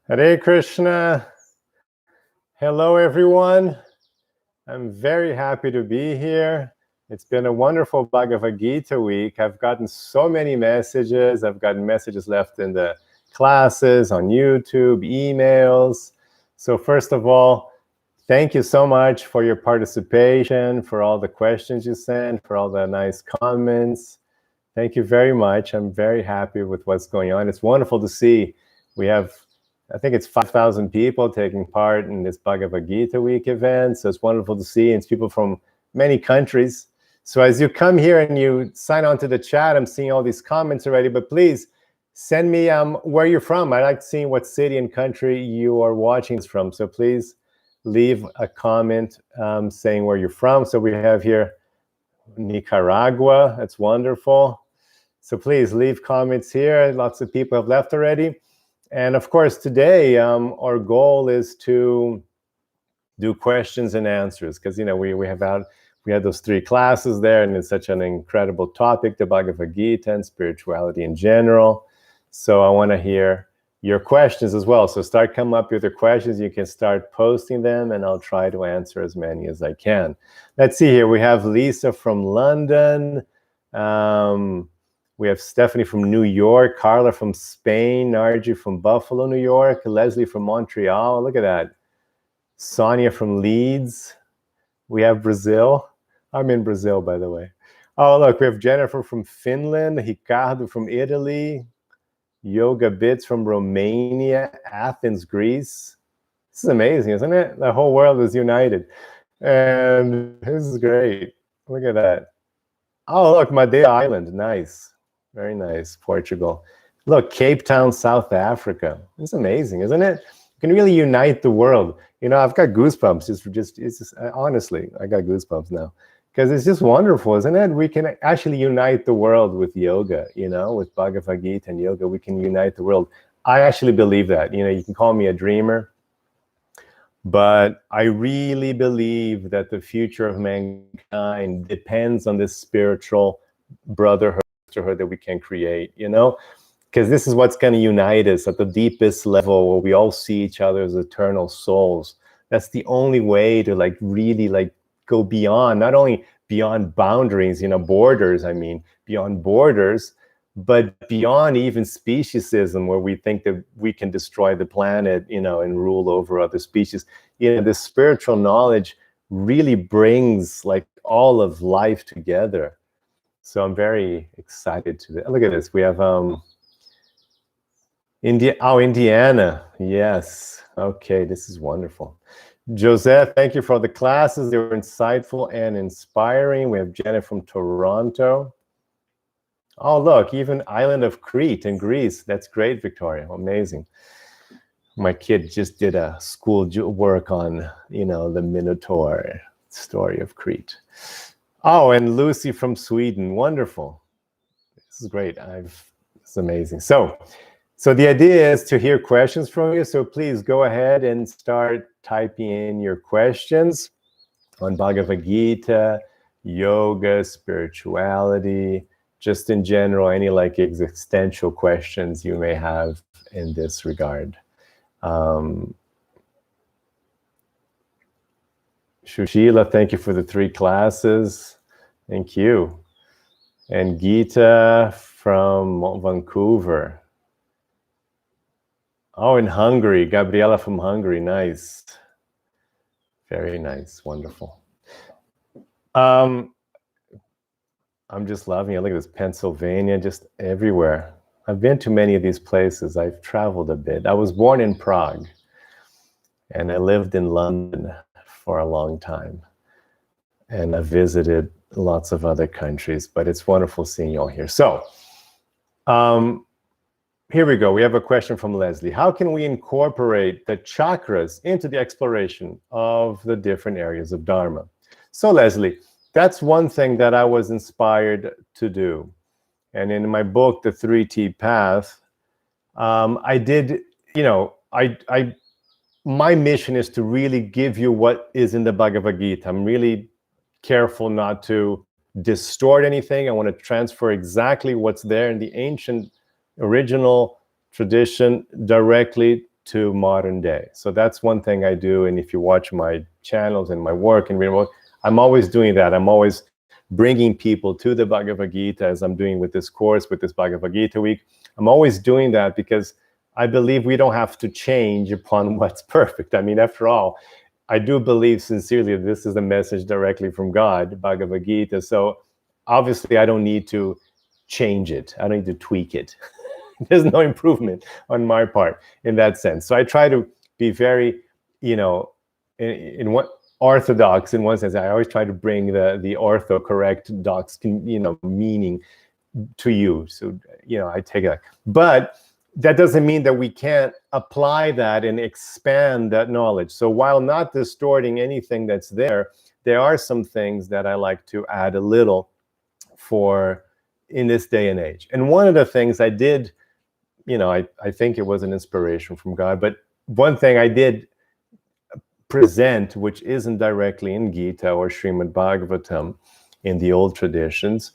Hare Krishna. Hello, everyone. I'm very happy to be here. It's been a wonderful Bhagavad-gita week. I've gotten so many messages. I've gotten messages left in the classes, on YouTube, emails. So first of all, thank you so much for your participation, for all the questions you sent, for all the nice comments. Thank you very much. I'm very happy with what's going on. It's wonderful to see. We have, I think it's 5,000 people taking part in this Bhagavad-gita week event. So it's wonderful to see. It's people from many countries. So as you come here and you sign on to the chat, I'm seeing all these comments already, but please send me where you're from. I like seeing what city and country you are watching this from. So please leave a comment saying where you're from. So we have here Nicaragua. That's wonderful. So please leave comments here. Lots of people have left already. And of course, today, our goal is to do questions and answers, because, you know, we had those 3 classes there, and it's such an incredible topic, the Bhagavad-gita and spirituality in general. So I want to hear your questions as well. So start coming up with your questions. You can start posting them, and I'll try to answer as many as I can. Let's see here. We have Lisa from London. We have Stephanie from New York, Carla from Spain, Narji from Buffalo, New York, Leslie from Montreal. Look at that. Sonia from Leeds. We have Brazil. I'm in Brazil, by the way. Oh, look, we have Jennifer from Finland, Ricardo from Italy, Yoga Bits from Romania, Athens, Greece. This is amazing, isn't it? The whole world is united. And this is great. Look at that. Oh, look, Madeira Island. Nice. Very nice. Portugal. Look, Cape Town, South Africa. It's amazing, isn't it? You can really unite the world. You know, I've got goosebumps. It's just honestly, I got goosebumps now, because it's just wonderful, isn't it? We can actually unite the world with yoga, you know, with Bhagavad-gita and yoga. We can unite the world. I actually believe that. You know, you can call me a dreamer, but I really believe that the future of mankind depends on this spiritual brotherhood that we can create, you know, because this is what's going to unite us at the deepest level, where we all see each other as eternal souls. That's the only way to really go beyond, not only beyond boundaries, you know, borders, I mean, beyond borders, but beyond even speciesism, where we think that we can destroy the planet, you know, and rule over other species. You know, this spiritual knowledge really brings like all of life together. So I'm very excited to look at this. We have Indiana. Yes. Okay, this is wonderful. Joseph, thank you for the classes. They were insightful and inspiring. We have Janet from Toronto. Oh, look, even island of Crete in Greece. That's great, Victoria. Amazing. My kid just did a school work on, you know, the Minotaur story of Crete. Oh, and Lucy from Sweden. Wonderful. This is great. It's amazing. So the idea is to hear questions from you. So please go ahead and start typing in your questions on Bhagavad-gita, yoga, spirituality, just in general, any like existential questions you may have in this regard. Shushila, thank you for the 3 classes. Thank you. And Gita from Vancouver. Oh, in Hungary. Gabriela from Hungary. Nice. Very nice. Wonderful. I'm just loving it. Look at this. Pennsylvania, just everywhere. I've been to many of these places. I've traveled a bit. I was born in Prague, and I lived in London for a long time, and I visited lots of other countries, but it's wonderful seeing you all here. So here we go. We have a question from Leslie. How can we incorporate the chakras into the exploration of the different areas of Dharma? So Leslie, that's one thing that I was inspired to do. And in my book, The 3T Path, I did, you know, my mission is to really give you what is in the Bhagavad-gita. I'm really careful not to distort anything. I want to transfer exactly what's there in the ancient original tradition directly to modern day. So that's one thing I do. And if you watch my channels and my work and read, I'm always doing that. I'm always bringing people to the Bhagavad Gita, as I'm doing with this course, with this Bhagavad Gita week. I'm always doing that because I believe we don't have to change upon what's perfect. I mean, after all, I do believe sincerely that this is a message directly from God, Bhagavad Gita. So obviously I don't need to change it. I don't need to tweak it. There's no improvement on my part in that sense. So I try to be very, in what orthodox in one sense. I always try to bring the orthocorrect docs, meaning to you. So, I take that. But that doesn't mean that we can't apply that and expand that knowledge. So while not distorting anything that's there are some things that I like to add a little for in this day and age. And one of the things I did, I think it was an inspiration from God, but one thing I did present, which isn't directly in Gita or Srimad Bhagavatam in the old traditions,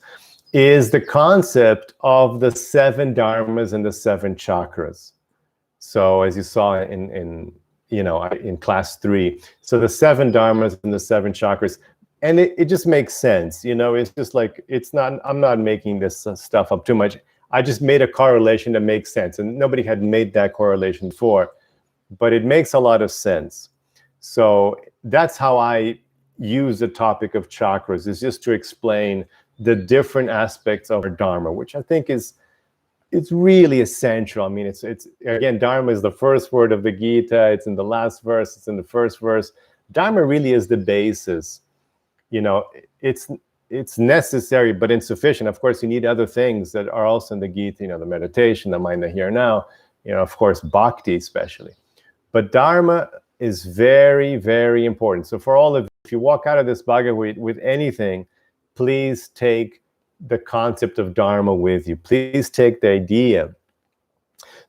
is the concept of the 7 dharmas and the 7 chakras. So as you saw in class 3, so the 7 dharmas and the 7 chakras, and it just makes sense. It's just like, I'm not making this stuff up too much. I just made a correlation that makes sense, and nobody had made that correlation before, but it makes a lot of sense. So that's how I use the topic of chakras, is just to explain the different aspects of our Dharma, which I think it's really essential. I mean, it's again, Dharma is the first word of the Gita. It's in the last verse. It's in the first verse. Dharma really is the basis. It's necessary, but insufficient. Of course, you need other things that are also in the Gita, the meditation, the mind, the here now, of course, bhakti especially. But Dharma is very, very important. So for all of you, if you walk out of this Bhagavad with anything, please take the concept of Dharma with you. Please take the idea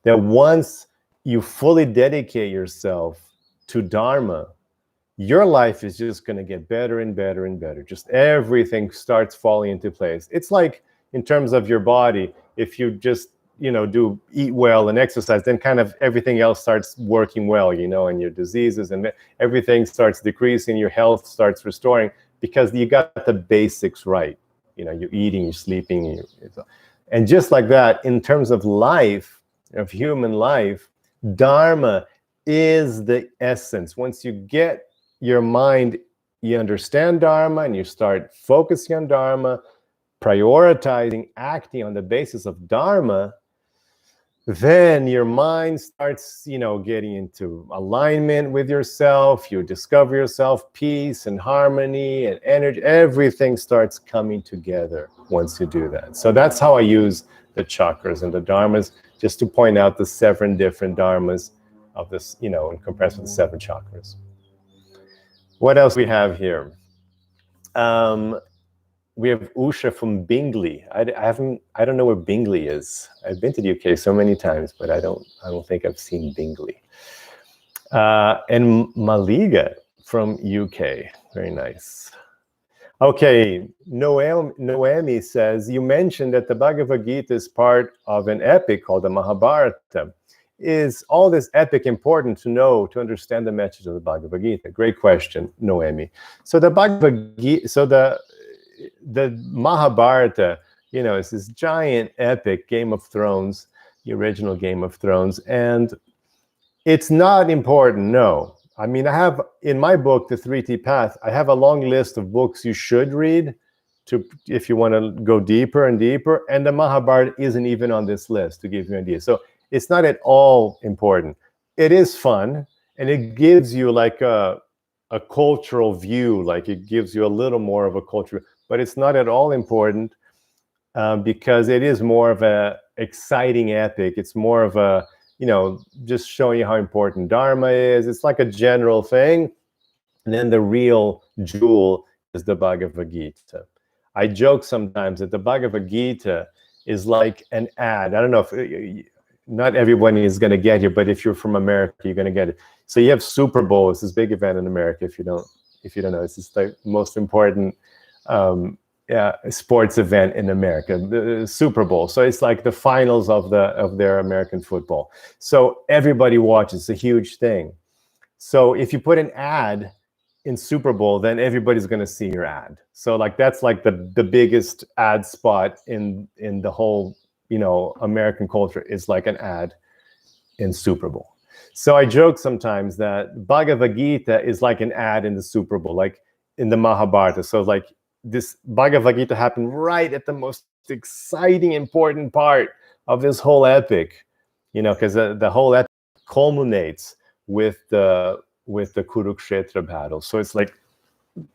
that once you fully dedicate yourself to Dharma, your life is just going to get better and better and better. Just everything starts falling into place. It's like in terms of your body, if you just eat well and exercise, then kind of everything else starts working well, and your diseases and everything starts decreasing, your health starts restoring, because you got the basics right. You're eating, you're sleeping, and just like that, in terms of life, of human life, Dharma is the essence. Once you get your mind, you understand Dharma, and you start focusing on Dharma, prioritizing, acting on the basis of Dharma, then your mind starts, getting into alignment with yourself. You discover yourself, peace and harmony and energy. Everything starts coming together once you do that. So that's how I use the chakras and the dharmas, just to point out the 7 different dharmas of this, in comparison to the 7 chakras. What else we have here? We have Usha from Bingley. I don't know where Bingley is. I've been to the UK so many times, but I don't think I've seen Bingley. And Maliga from UK. Very nice. Okay, Noemi says, you mentioned that the Bhagavad Gita is part of an epic called the Mahabharata. Is all this epic important to know to understand the message of the Bhagavad Gita? Great question, Noemi. So the Bhagavad Gita, the Mahabharata, it's this giant epic Game of Thrones, the original Game of Thrones, and it's not important, no. I mean, I have in my book, The 3T Path, I have a long list of books you should read if you want to go deeper and deeper, and the Mahabharata isn't even on this list, to give you an idea. So it's not at all important. It is fun, and it gives you like a cultural view, like it gives you a little more of a culture, but it's not at all important because it is more of a exciting epic. It's more of a, just showing you how important Dharma is. It's like a general thing. And then the real jewel is the Bhagavad Gita. I joke sometimes that the Bhagavad Gita is like an ad. I don't know if not everyone is going to get here, but if you're from America, you're going to get it. So you have Super Bowl. It's this big event in America. If you don't know, it's just the most important sports event in America, the Super Bowl. So it's like the finals of their American football. So everybody watches. It's a huge thing. So if you put an ad in Super Bowl, then everybody's going to see your ad. So like that's like the biggest ad spot in the whole, American culture is like an ad in Super Bowl. So I joke sometimes that Bhagavad-gita is like an ad in the Super Bowl, like in the Mahabharata. So like this Bhagavad-gita happened right at the most exciting, important part of this whole epic, because the whole epic culminates with the Kurukshetra battle. So it's like,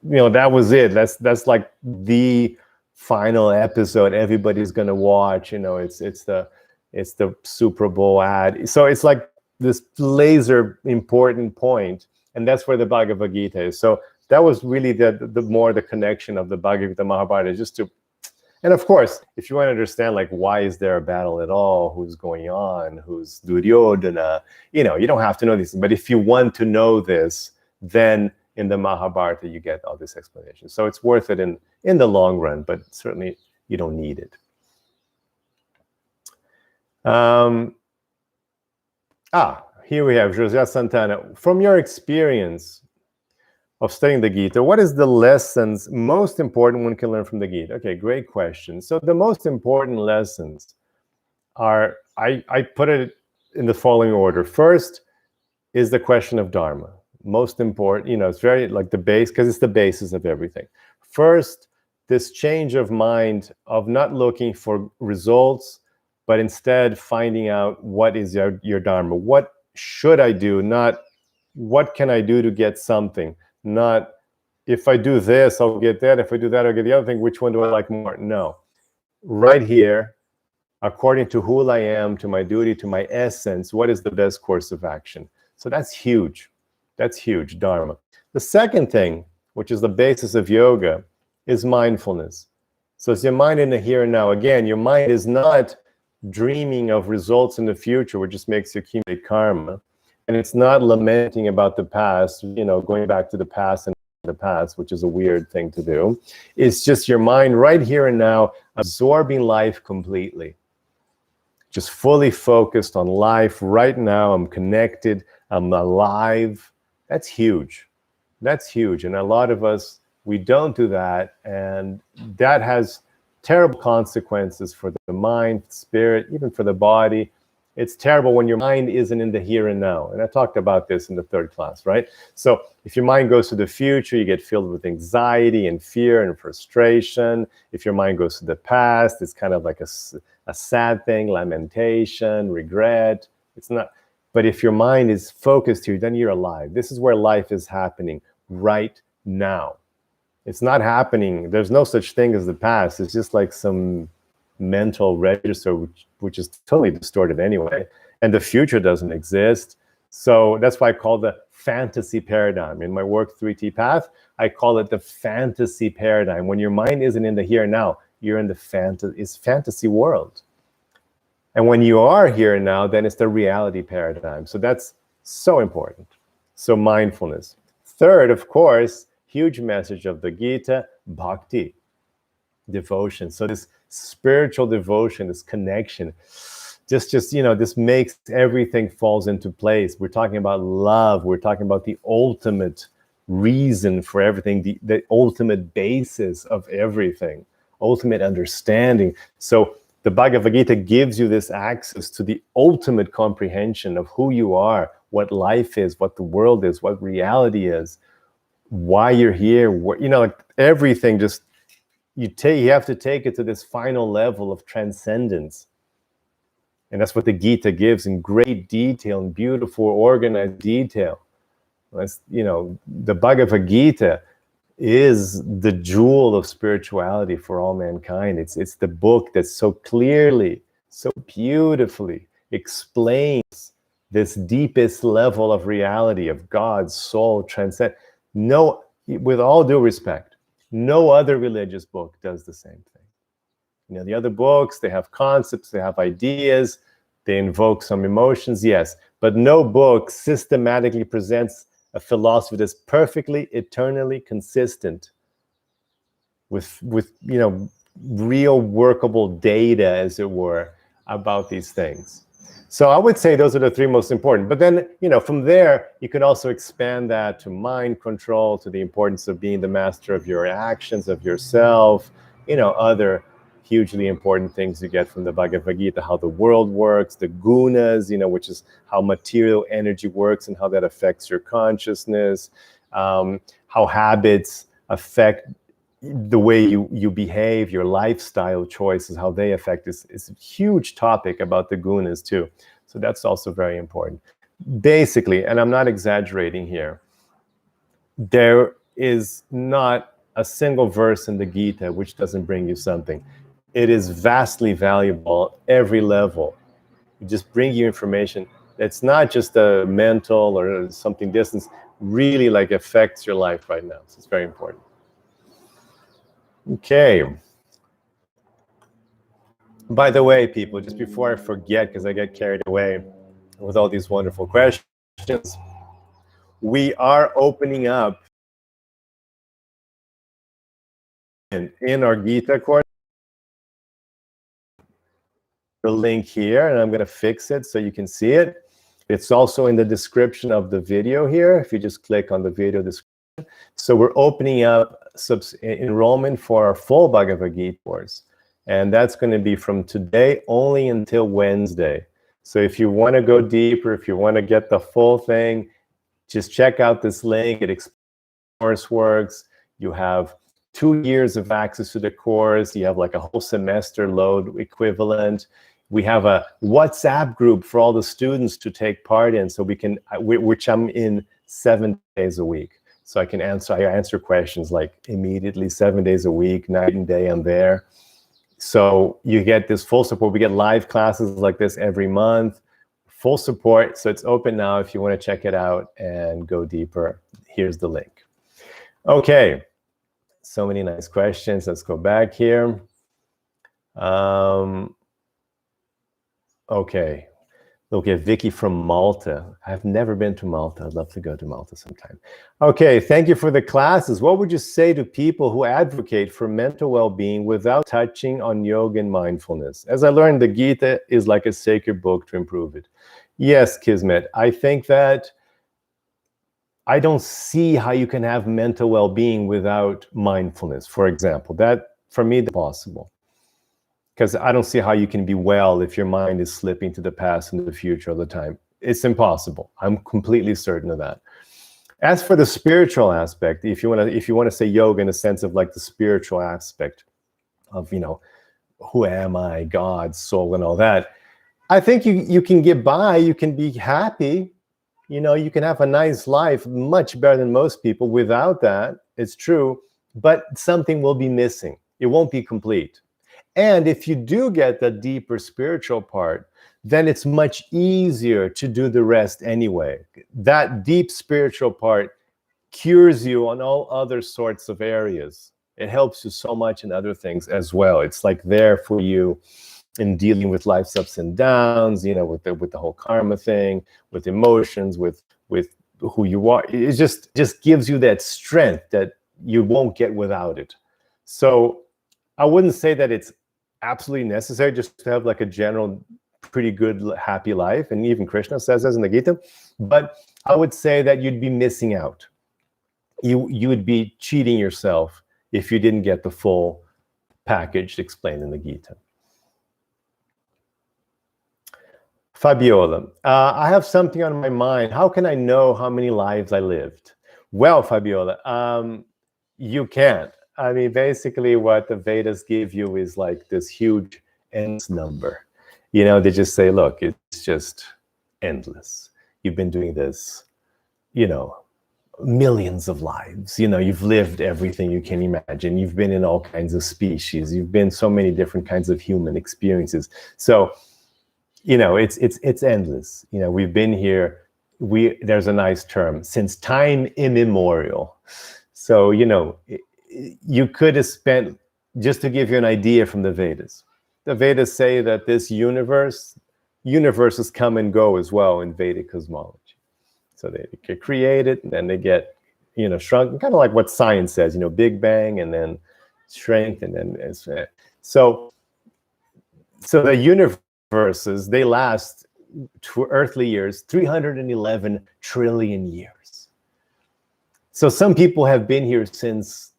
that was it. That's like the final episode everybody's gonna watch. It's the Super Bowl ad. So it's like this laser important point, and that's where the Bhagavad Gita is. So that was really the connection of the Bhagavad Gita Mahabharata, and of course, if you want to understand like why is there a battle at all, who's going on, who's Duryodhana, you don't have to know these things. But if you want to know this, then in the Mahabharata you get all this explanation. So it's worth it in the long run, but certainly you don't need it. Here we have José Santana. From your experience of studying the Gita, what is the lessons most important one can learn from the Gita? Okay, great question. So the most important lessons are, I put it in the following order. First is the question of Dharma. Most important, it's very like the base, because it's the basis of everything. First, this change of mind of not looking for results, but instead finding out what is your Dharma. What should I do? Not what can I do to get something. Not if I do this, I'll get that. If I do that, I'll get the other thing. Which one do I like more? No. Right here, according to who I am, to my duty, to my essence, what is the best course of action? So that's huge. That's huge, Dharma. The second thing, which is the basis of yoga, is mindfulness. So it's your mind in the here and now. Again, your mind is not dreaming of results in the future, which just makes you accumulate karma. And it's not lamenting about the past, going back to the past and the past, which is a weird thing to do. It's just your mind right here and now, absorbing life completely. Just fully focused on life right now. I'm connected, I'm alive. That's huge. That's huge. And a lot of us, we don't do that. And that has terrible consequences for the mind, spirit, even for the body. It's terrible when your mind isn't in the here and now. And I talked about this in the third class, right? So if your mind goes to the future, you get filled with anxiety and fear and frustration. If your mind goes to the past, it's kind of like a sad thing, lamentation, regret. It's not. But if your mind is focused here, then you're alive. This is where life is happening right now. It's not happening. There's no such thing as the past. It's just like some mental register, which is totally distorted anyway. And the future doesn't exist. So that's why I call the fantasy paradigm. In my work, 3T Path, I call it the fantasy paradigm. When your mind isn't in the here and now, you're in the fantasy world. And when you are here and now, then it's the reality paradigm. So that's so important. So mindfulness. Third, of course, huge message of the Gita, Bhakti Devotion. So this spiritual devotion, this connection, just this makes everything falls into place. We're talking about love. We're talking about the ultimate reason for everything, the ultimate basis of everything, ultimate understanding. So the Bhagavad Gita gives you this access to the ultimate comprehension of who you are, what life is, what the world is, what reality is, why you're here, like everything. Just you have to take it to this final level of transcendence. And that's what the Gita gives in great detail, in beautiful, organized detail. That's, the Bhagavad Gita is the jewel of spirituality for all mankind. It's the book that so clearly, so beautifully explains this deepest level of reality of God's soul transcend. No, with all due respect, no other religious book does the same thing. The other books, they have concepts, they have ideas, they invoke some emotions, yes, but no book systematically presents a philosophy that's perfectly, eternally consistent with real workable data, as it were, about these things. So I would say those are the three most important. But then, from there, you can also expand that to mind control, to the importance of being the master of your actions, of yourself, other hugely important things you get from the Bhagavad-gita, how the world works, the gunas, which is how material energy works and how that affects your consciousness, how habits affect the way you behave, your lifestyle choices, how they affect this. It's a huge topic about the gunas too. So that's also very important. Basically, and I'm not exaggerating here, there is not a single verse in the Gita which doesn't bring you something. It is vastly valuable at every level. It just bring you information that's not just a mental or something distant, really like affects your life right now. So it's very important. Okay. By the way, people, just before I forget, because I get carried away with all these wonderful questions, we are opening up in our Gita course the link here, and I'm going to fix it so you can see it. It's also in the description of the video here, if you just click on the video description. So we're opening up enrollment for our full Bhagavad Gita course. And that's going to be from today only until Wednesday. So if you want to go deeper, if you want to get the full thing, just check out this link. It explains how the course works. You have 2 years of access to the course. You have like a whole semester load equivalent. We have a WhatsApp group for all the students to take part in, so we can, which I'm in 7 days a week. So I answer questions like immediately, 7 days a week, night and day, I'm there. So you get this full support. We get live classes like this every month, full support. So it's open now if you want to check it out and go deeper. Here's the link. Okay, so many nice questions. Let's go back here. Okay. Look at Vicky from Malta. I've never been to Malta. I'd love to go to Malta sometime. Okay, thank you for the classes. What would you say to people who advocate for mental well-being without touching on yoga and mindfulness? As I learned, the Gita is like a sacred book to improve it. Yes, Kismet, I think that I don't see how you can have mental well-being without mindfulness, for example. That, for me, is possible. Because I don't see how you can be well if your mind is slipping to the past and the future all the time. It's impossible. I'm completely certain of that. As for the spiritual aspect, if you want to say yoga in a sense of like the spiritual aspect of, who am I, God, soul, and all that, I think you can get by. You can be happy. You can have a nice life, much better than most people without that. It's true, but something will be missing. It won't be complete. And if you do get the deeper spiritual part, then it's much easier to do the rest anyway. That deep spiritual part cures you on all other sorts of areas. It helps you so much in other things as well. It's like there for you in dealing with life's ups and downs, with the whole karma thing, with emotions, with who you are. It just gives you that strength that you won't get without it. So I wouldn't say that it's absolutely necessary just to have like a general pretty good happy life, and even Krishna says this in the Gita, but I would say that you'd be missing out. You would be cheating yourself if you didn't get the full package explained in the Gita. Fabiola, I have something on my mind. How can I know how many lives I lived? Well, Fabiola, you can't. I mean, basically what the Vedas give you is like this huge ends number. They just say, look, it's just endless. You've been doing this, millions of lives. You've lived everything you can imagine. You've been in all kinds of species. You've been so many different kinds of human experiences. So, it's endless. We've been here. There's a nice term, since time immemorial. So, you could have spent, just to give you an idea from the Vedas. The Vedas say that this universes come and go as well in Vedic cosmology. So they get created, and then they get, shrunk, kind of like what science says, Big Bang, and then, strengthened. And so the universes, they last to earthly years 311 trillion years. So some people have been here since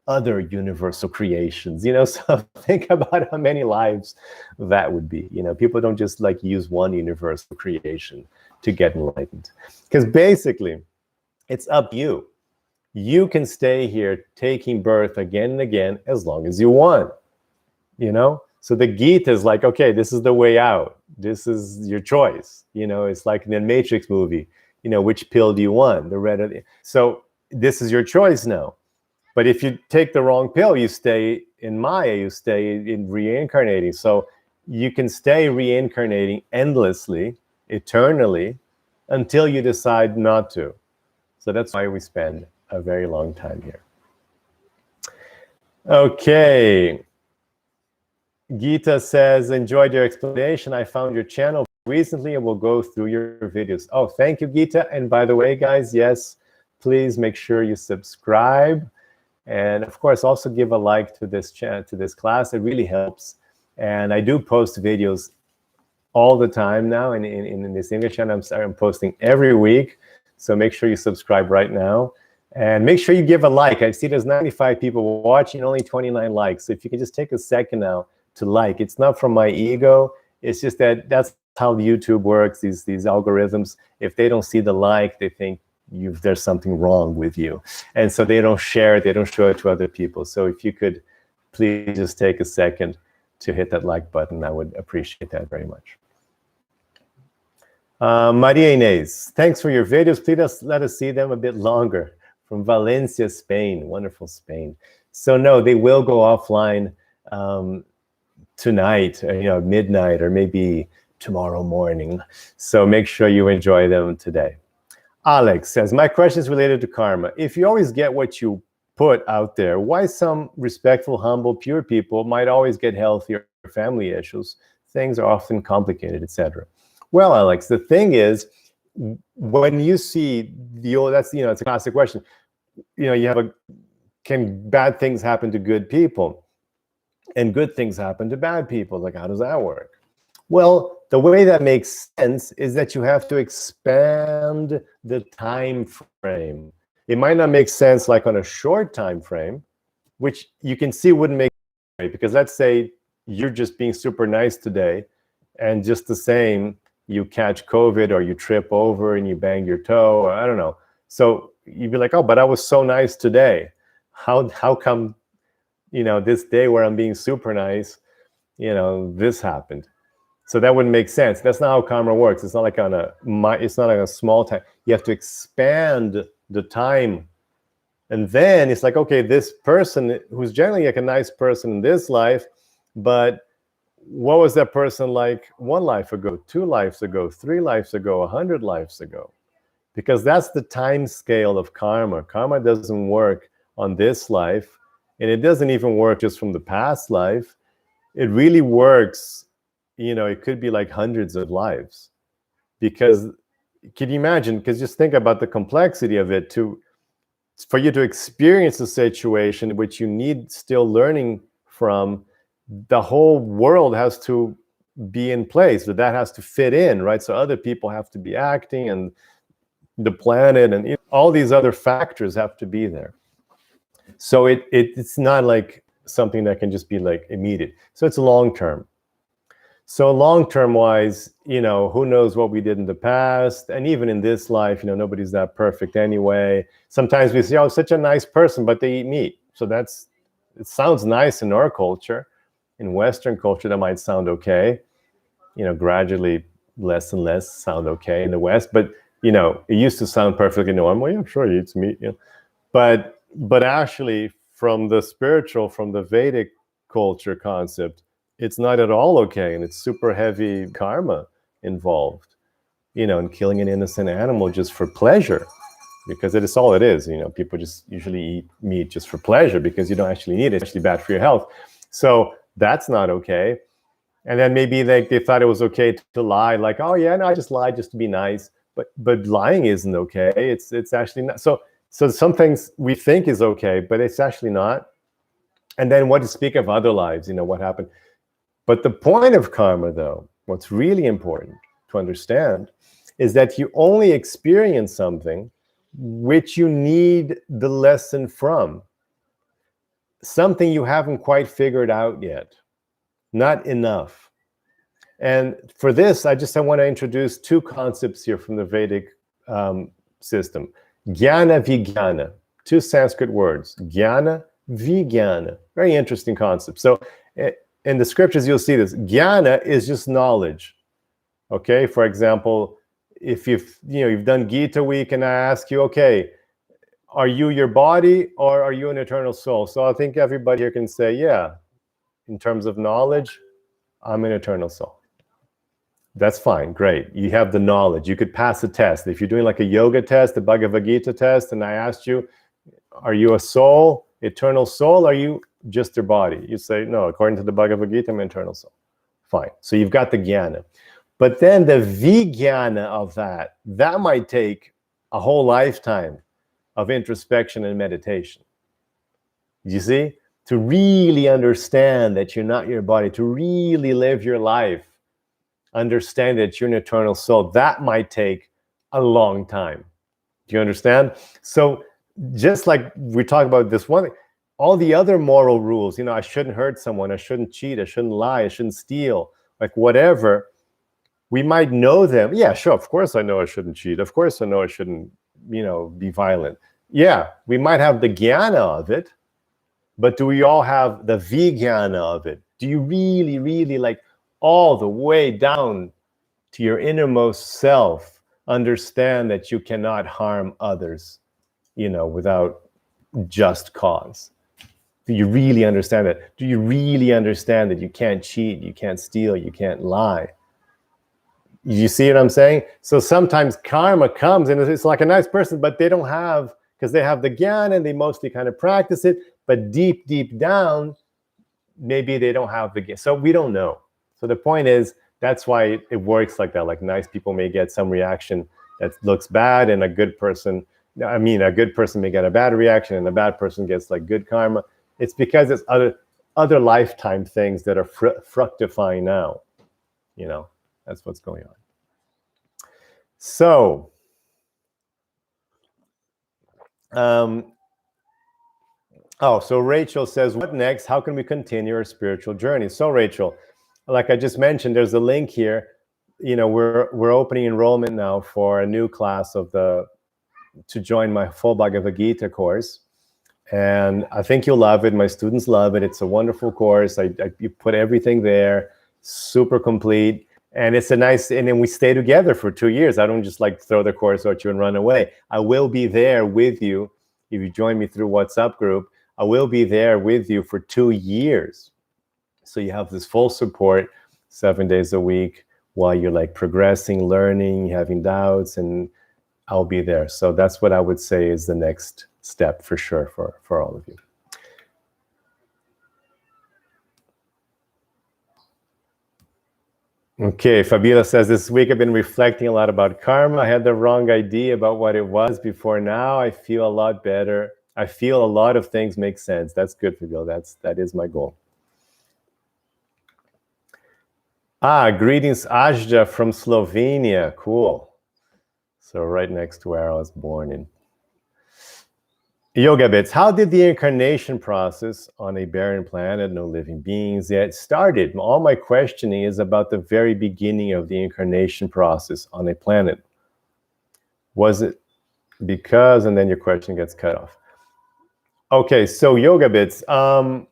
other universal creations, so think about how many lives that would be. People don't just like use one universal creation to get enlightened, because basically it's up to you. You can stay here taking birth again and again as long as you want, so the Gita is like, okay, this is the way out, this is your choice. It's like in the Matrix movie, which pill do you want, the red or the... So this is your choice now. But if you take the wrong pill, you stay in Maya, you stay in reincarnating. So you can stay reincarnating endlessly, eternally, until you decide not to. So that's why we spend a very long time here. Okay. Gita says, enjoyed your explanation. I found your channel recently and will go through your videos. Oh, thank you, Gita. And by the way, guys, yes, please make sure you subscribe. And of course, also give a like to this class. It really helps. And I do post videos all the time now in this English channel. I'm posting every week. So make sure you subscribe right now. And make sure you give a like. I see there's 95 people watching, only 29 likes. So if you can just take a second now to like. It's not from my ego. It's just that's how YouTube works, these algorithms. If they don't see the like, they think there's something wrong with you, and so they don't share it, they don't show it to other people. So if you could please just take a second to hit that like button, I would appreciate that very much. Maria Inez, thanks for your videos. Please let us see them a bit longer. From Valencia, Spain. Wonderful, Spain. So no, they will go offline tonight, midnight, or maybe tomorrow morning. So make sure you enjoy them today. Alex says, my question is related to karma. If you always get what you put out there, why some respectful, humble, pure people might always get healthier family issues? Things are often complicated, etc. Well, Alex, the thing is, when you see it's a classic question. Can bad things happen to good people? And good things happen to bad people? Like, how does that work? Well, the way that makes sense is that you have to expand the time frame. It might not make sense like on a short time frame, which you can see wouldn't make sense, because let's say you're just being super nice today, and just the same, you catch COVID or you trip over and you bang your toe, or I don't know. So you'd be like, oh, but I was so nice today. How come, this day where I'm being super nice, this happened? So that wouldn't make sense. That's not how karma works. It's not like it's not like a small time. You have to expand the time. And then it's like, okay, this person who's generally like a nice person in this life, but what was that person like 1 life ago, 2 lives ago, 3 lives ago, 100 lives ago? Because that's the time scale of karma. Karma doesn't work on this life, and it doesn't even work just from the past life. It really works, it could be like hundreds of lives. Because can you imagine? Because just think about the complexity of it. For you to experience a situation which you need still learning from, the whole world has to be in place. That has to fit in, right? So other people have to be acting, and the planet, and all these other factors have to be there. So it's not like something that can just be like immediate. So it's long term. So long-term wise, who knows what we did in the past, and even in this life, nobody's that perfect anyway. Sometimes we say, oh, such a nice person, but they eat meat. So it sounds nice in our culture. In Western culture, that might sound okay. Gradually less and less sound okay in the West, but it used to sound perfectly normal. Yeah, sure, he eats meat. But actually, from the spiritual, from the Vedic culture concept, it's not at all okay, and it's super heavy karma involved, in killing an innocent animal just for pleasure, because it is all it is. People just usually eat meat just for pleasure because you don't actually need it. It's actually bad for your health. So that's not okay. And then maybe they thought it was okay to lie, like, oh yeah, no, I just lied just to be nice. But lying isn't okay. It's actually not. So some things we think is okay, but it's actually not. And then what to speak of other lives, what happened. But the point of karma, though, what's really important to understand is that you only experience something which you need the lesson from. Something you haven't quite figured out yet. Not enough. And for this, I want to introduce two concepts here from the Vedic system. Jnana Vijnana, two Sanskrit words. Jnana Vijnana. Very interesting concept. So in the scriptures, you'll see this. Jnana is just knowledge. Okay, for example, if you've done Gita week and I ask you, okay, are you your body or are you an eternal soul? So I think everybody here can say, yeah, in terms of knowledge, I'm an eternal soul. That's fine, great. You have the knowledge. You could pass a test. If you're doing like a yoga test, a Bhagavad-gita test, and I asked you, are you a soul, eternal soul? Are you just your body? You say, no, according to the Bhagavad-gita, I'm an eternal soul. Fine. So you've got the jnana. But then the vijnana of that might take a whole lifetime of introspection and meditation. You see? To really understand that you're not your body, to really live your life, understand that you're an eternal soul, that might take a long time. Do you understand? So just like we talk about this one, all the other moral rules, I shouldn't hurt someone, I shouldn't cheat, I shouldn't lie, I shouldn't steal, like whatever, we might know them. Yeah, sure, of course I know I shouldn't cheat. Of course I know I shouldn't, be violent. Yeah, we might have the jnana of it, but do we all have the vijnana of it? Do you really, really, like all the way down to your innermost self, understand that you cannot harm others, without just cause? Do you really understand that? Do you really understand that you can't cheat, you can't steal, you can't lie? You see what I'm saying? So sometimes karma comes and it's like a nice person, but they don't have, because they have the jnana and they mostly kind of practice it, but deep, deep down, maybe they don't have the jnana. So we don't know. So the point is, that's why it works like that. Like nice people may get some reaction that looks bad, and a good person may get a bad reaction, and a bad person gets like good karma. It's because it's other lifetime things that are fructifying now. That's what's going on. So, so Rachel says, what next? How can we continue our spiritual journey? So Rachel, like I just mentioned, there's a link here. We're opening enrollment now for a new class to join my full Bhagavad-gita course. And I think you'll love it. My students love it. It's a wonderful course. You put everything there, super complete. And it's and then we stay together for 2 years. I don't just like throw the course at you and run away. I will be there with you. If you join me through WhatsApp group, I will be there with you for 2 years. So you have this full support 7 days a week while you're like progressing, learning, having doubts, and I'll be there. So that's what I would say is the next step for sure for all of you. Okay, Fabiola says, this week I've been reflecting a lot about karma. I had the wrong idea about what it was before. Now I feel a lot better. I feel a lot of things make sense. That's good, Fabiola. That is my goal. Greetings, Ajda from Slovenia. Cool. So right next to where I was born in. Yoga Bits, how did the incarnation process on a barren planet, no living beings yet, started? All my questioning is about the very beginning of the incarnation process on a planet. Was it because, and then your question gets cut off. Okay, so Yoga Bits, the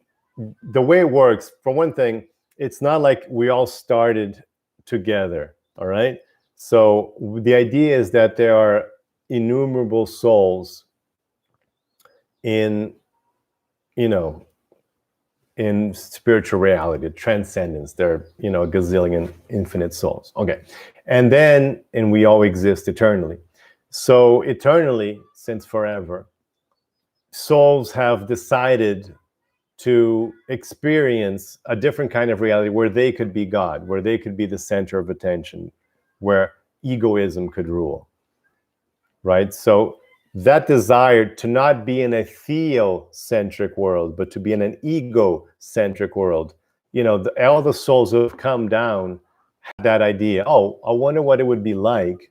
way it works, for one thing, it's not like we all started together, all right? So the idea is that there are innumerable souls in spiritual reality, transcendence. There are, a gazillion infinite souls. Okay. And we all exist eternally. So eternally, since forever, souls have decided to experience a different kind of reality where they could be God, where they could be the center of attention, where egoism could rule, right? So that desire to not be in a theocentric world, but to be in an egocentric world. All the souls who have come down had that idea. Oh, I wonder what it would be like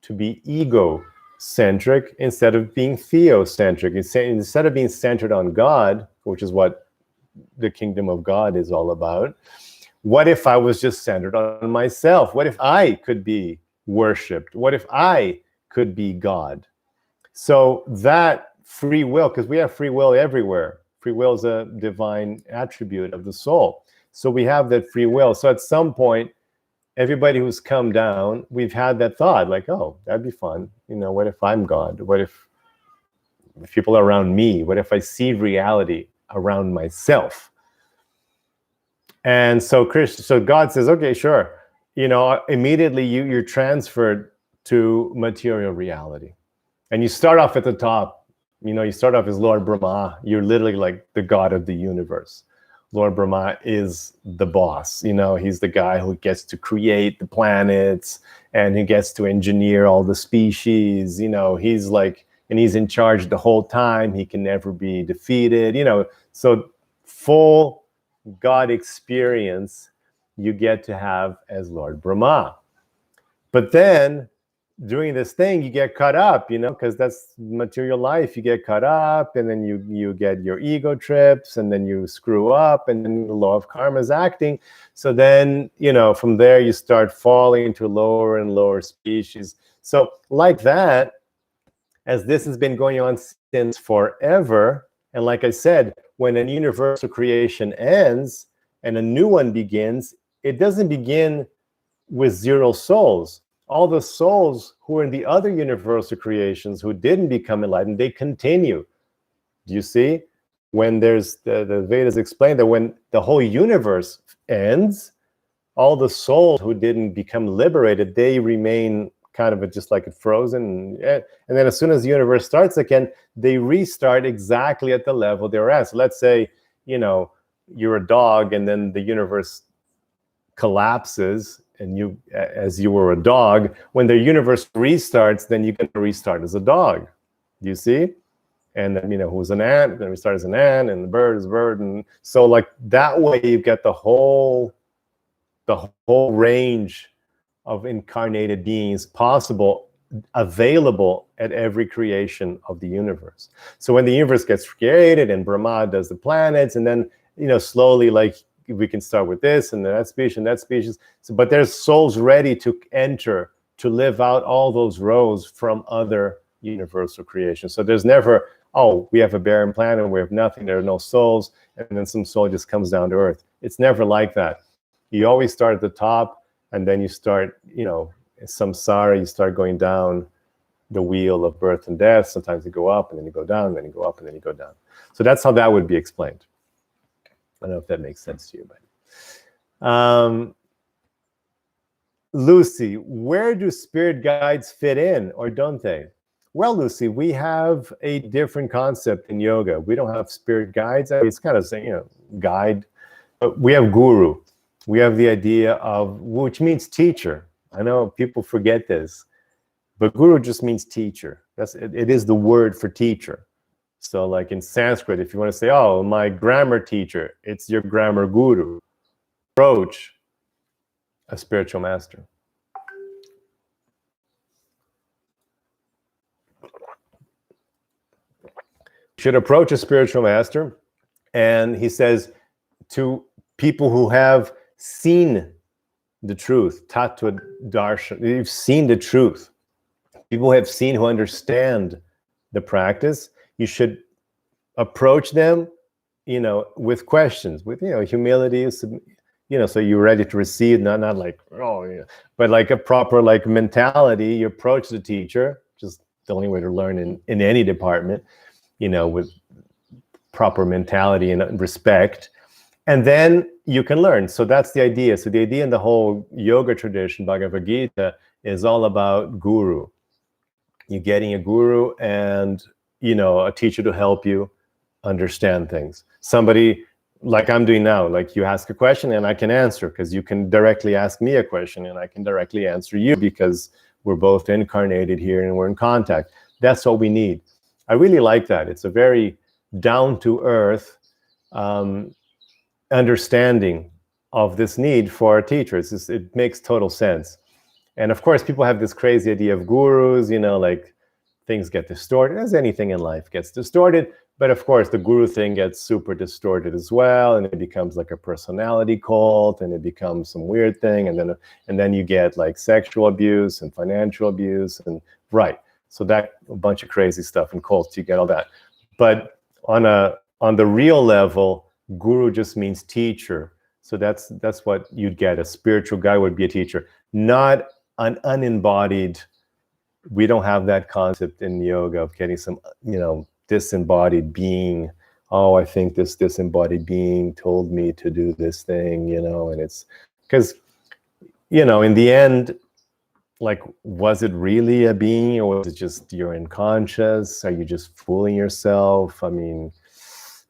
to be egocentric instead of being theocentric. Instead of being centered on God, which is what the kingdom of God is all about, what if I was just centered on myself? What if I could be worshipped? What if I could be God? So that free will, because we have free will everywhere. Free will is a divine attribute of the soul. So we have that free will. So at some point, everybody who's come down, we've had that thought, like, oh, that'd be fun. What if I'm God? What if people are around me? What if I see reality around myself? And so God says, okay, sure. Immediately you're transferred to material reality. And you start off at the top. You start off as Lord Brahma. You're literally like the God of the universe. Lord Brahma is the boss. He's the guy who gets to create the planets and he gets to engineer all the species. He's like, and he's in charge the whole time. He can never be defeated. So full God experience you get to have as Lord Brahma. But then during this thing, you get caught up, because that's material life. You get caught up, and then you get your ego trips, and then you screw up, and then the law of karma is acting. So then, from there, you start falling into lower and lower species. So like that, as this has been going on since forever, and like I said, when an universal creation ends and a new one begins, it doesn't begin with zero souls. All the souls who are in the other universal creations who didn't become enlightened, they continue. Do you see? When there's the Vedas explain that when the whole universe ends, all the souls who didn't become liberated, they remain kind of just like frozen. And then as soon as the universe starts again, they restart exactly at the level they were at. So let's say, you're a dog and then the universe collapses and you, as you were a dog, when the universe restarts, then you can restart as a dog. Do you see? And then, who's an ant, then restart as an ant, and the bird is a bird. And so like that way you get the whole range of incarnated beings possible, available at every creation of the universe. So when the universe gets created and Brahma does the planets, and then, slowly, like, we can start with this and that species and that species. So, but there's souls ready to enter, to live out all those rows from other universal creations. So there's never, oh, we have a barren planet and we have nothing, there are no souls, and then some soul just comes down to earth. It's never like that. You always start at the top, and then you start, samsara, you start going down the wheel of birth and death. Sometimes you go up, and then you go down, and then you go up, and then you go down. So that's how that would be explained. I don't know if that makes sense to you, but Lucy, where do spirit guides fit in, or don't they? Well, Lucy, we have a different concept in yoga. We don't have spirit guides. I mean, it's kind of saying, guide. But we have guru. We have the idea of, which means teacher. I know people forget this, but guru just means teacher. It is the word for teacher. So like in Sanskrit, if you want to say, oh, my grammar teacher, it's your grammar guru. Approach a spiritual master. Should approach a spiritual master, and he says to people who have seen the truth, tattva darshan, you've seen the truth. People who have seen, who understand the practice, you should approach them, with questions, with, humility, so you're ready to receive, not like, oh, but like a proper like mentality. You approach the teacher, just the only way to learn in any department, with proper mentality and respect, and then you can learn. So that's the idea. So the idea in the whole yoga tradition, Bhagavad-gita, is all about guru. You're getting a guru and, a teacher to help you understand things. Somebody like I'm doing now, like you ask a question and I can answer, because you can directly ask me a question and I can directly answer you, because we're both incarnated here and we're in contact. That's what we need. I really like that. It's a very down-to-earth understanding of this need for teachers. It makes total sense. And of course, people have this crazy idea of gurus, like things get distorted, as anything in life gets distorted. But of course, the guru thing gets super distorted as well, and it becomes like a personality cult, and it becomes some weird thing, and then you get like sexual abuse and financial abuse, and right. So that a bunch of crazy stuff in cults, you get all that. But on the real level, guru just means teacher. So that's what you'd get. A spiritual guy would be a teacher, not an unembodied. We don't have that concept in yoga of getting some, disembodied being. Oh, I think this disembodied being told me to do this thing, and it's because, in the end, like, was it really a being, or was it just you're unconscious? Are you just fooling yourself? I mean,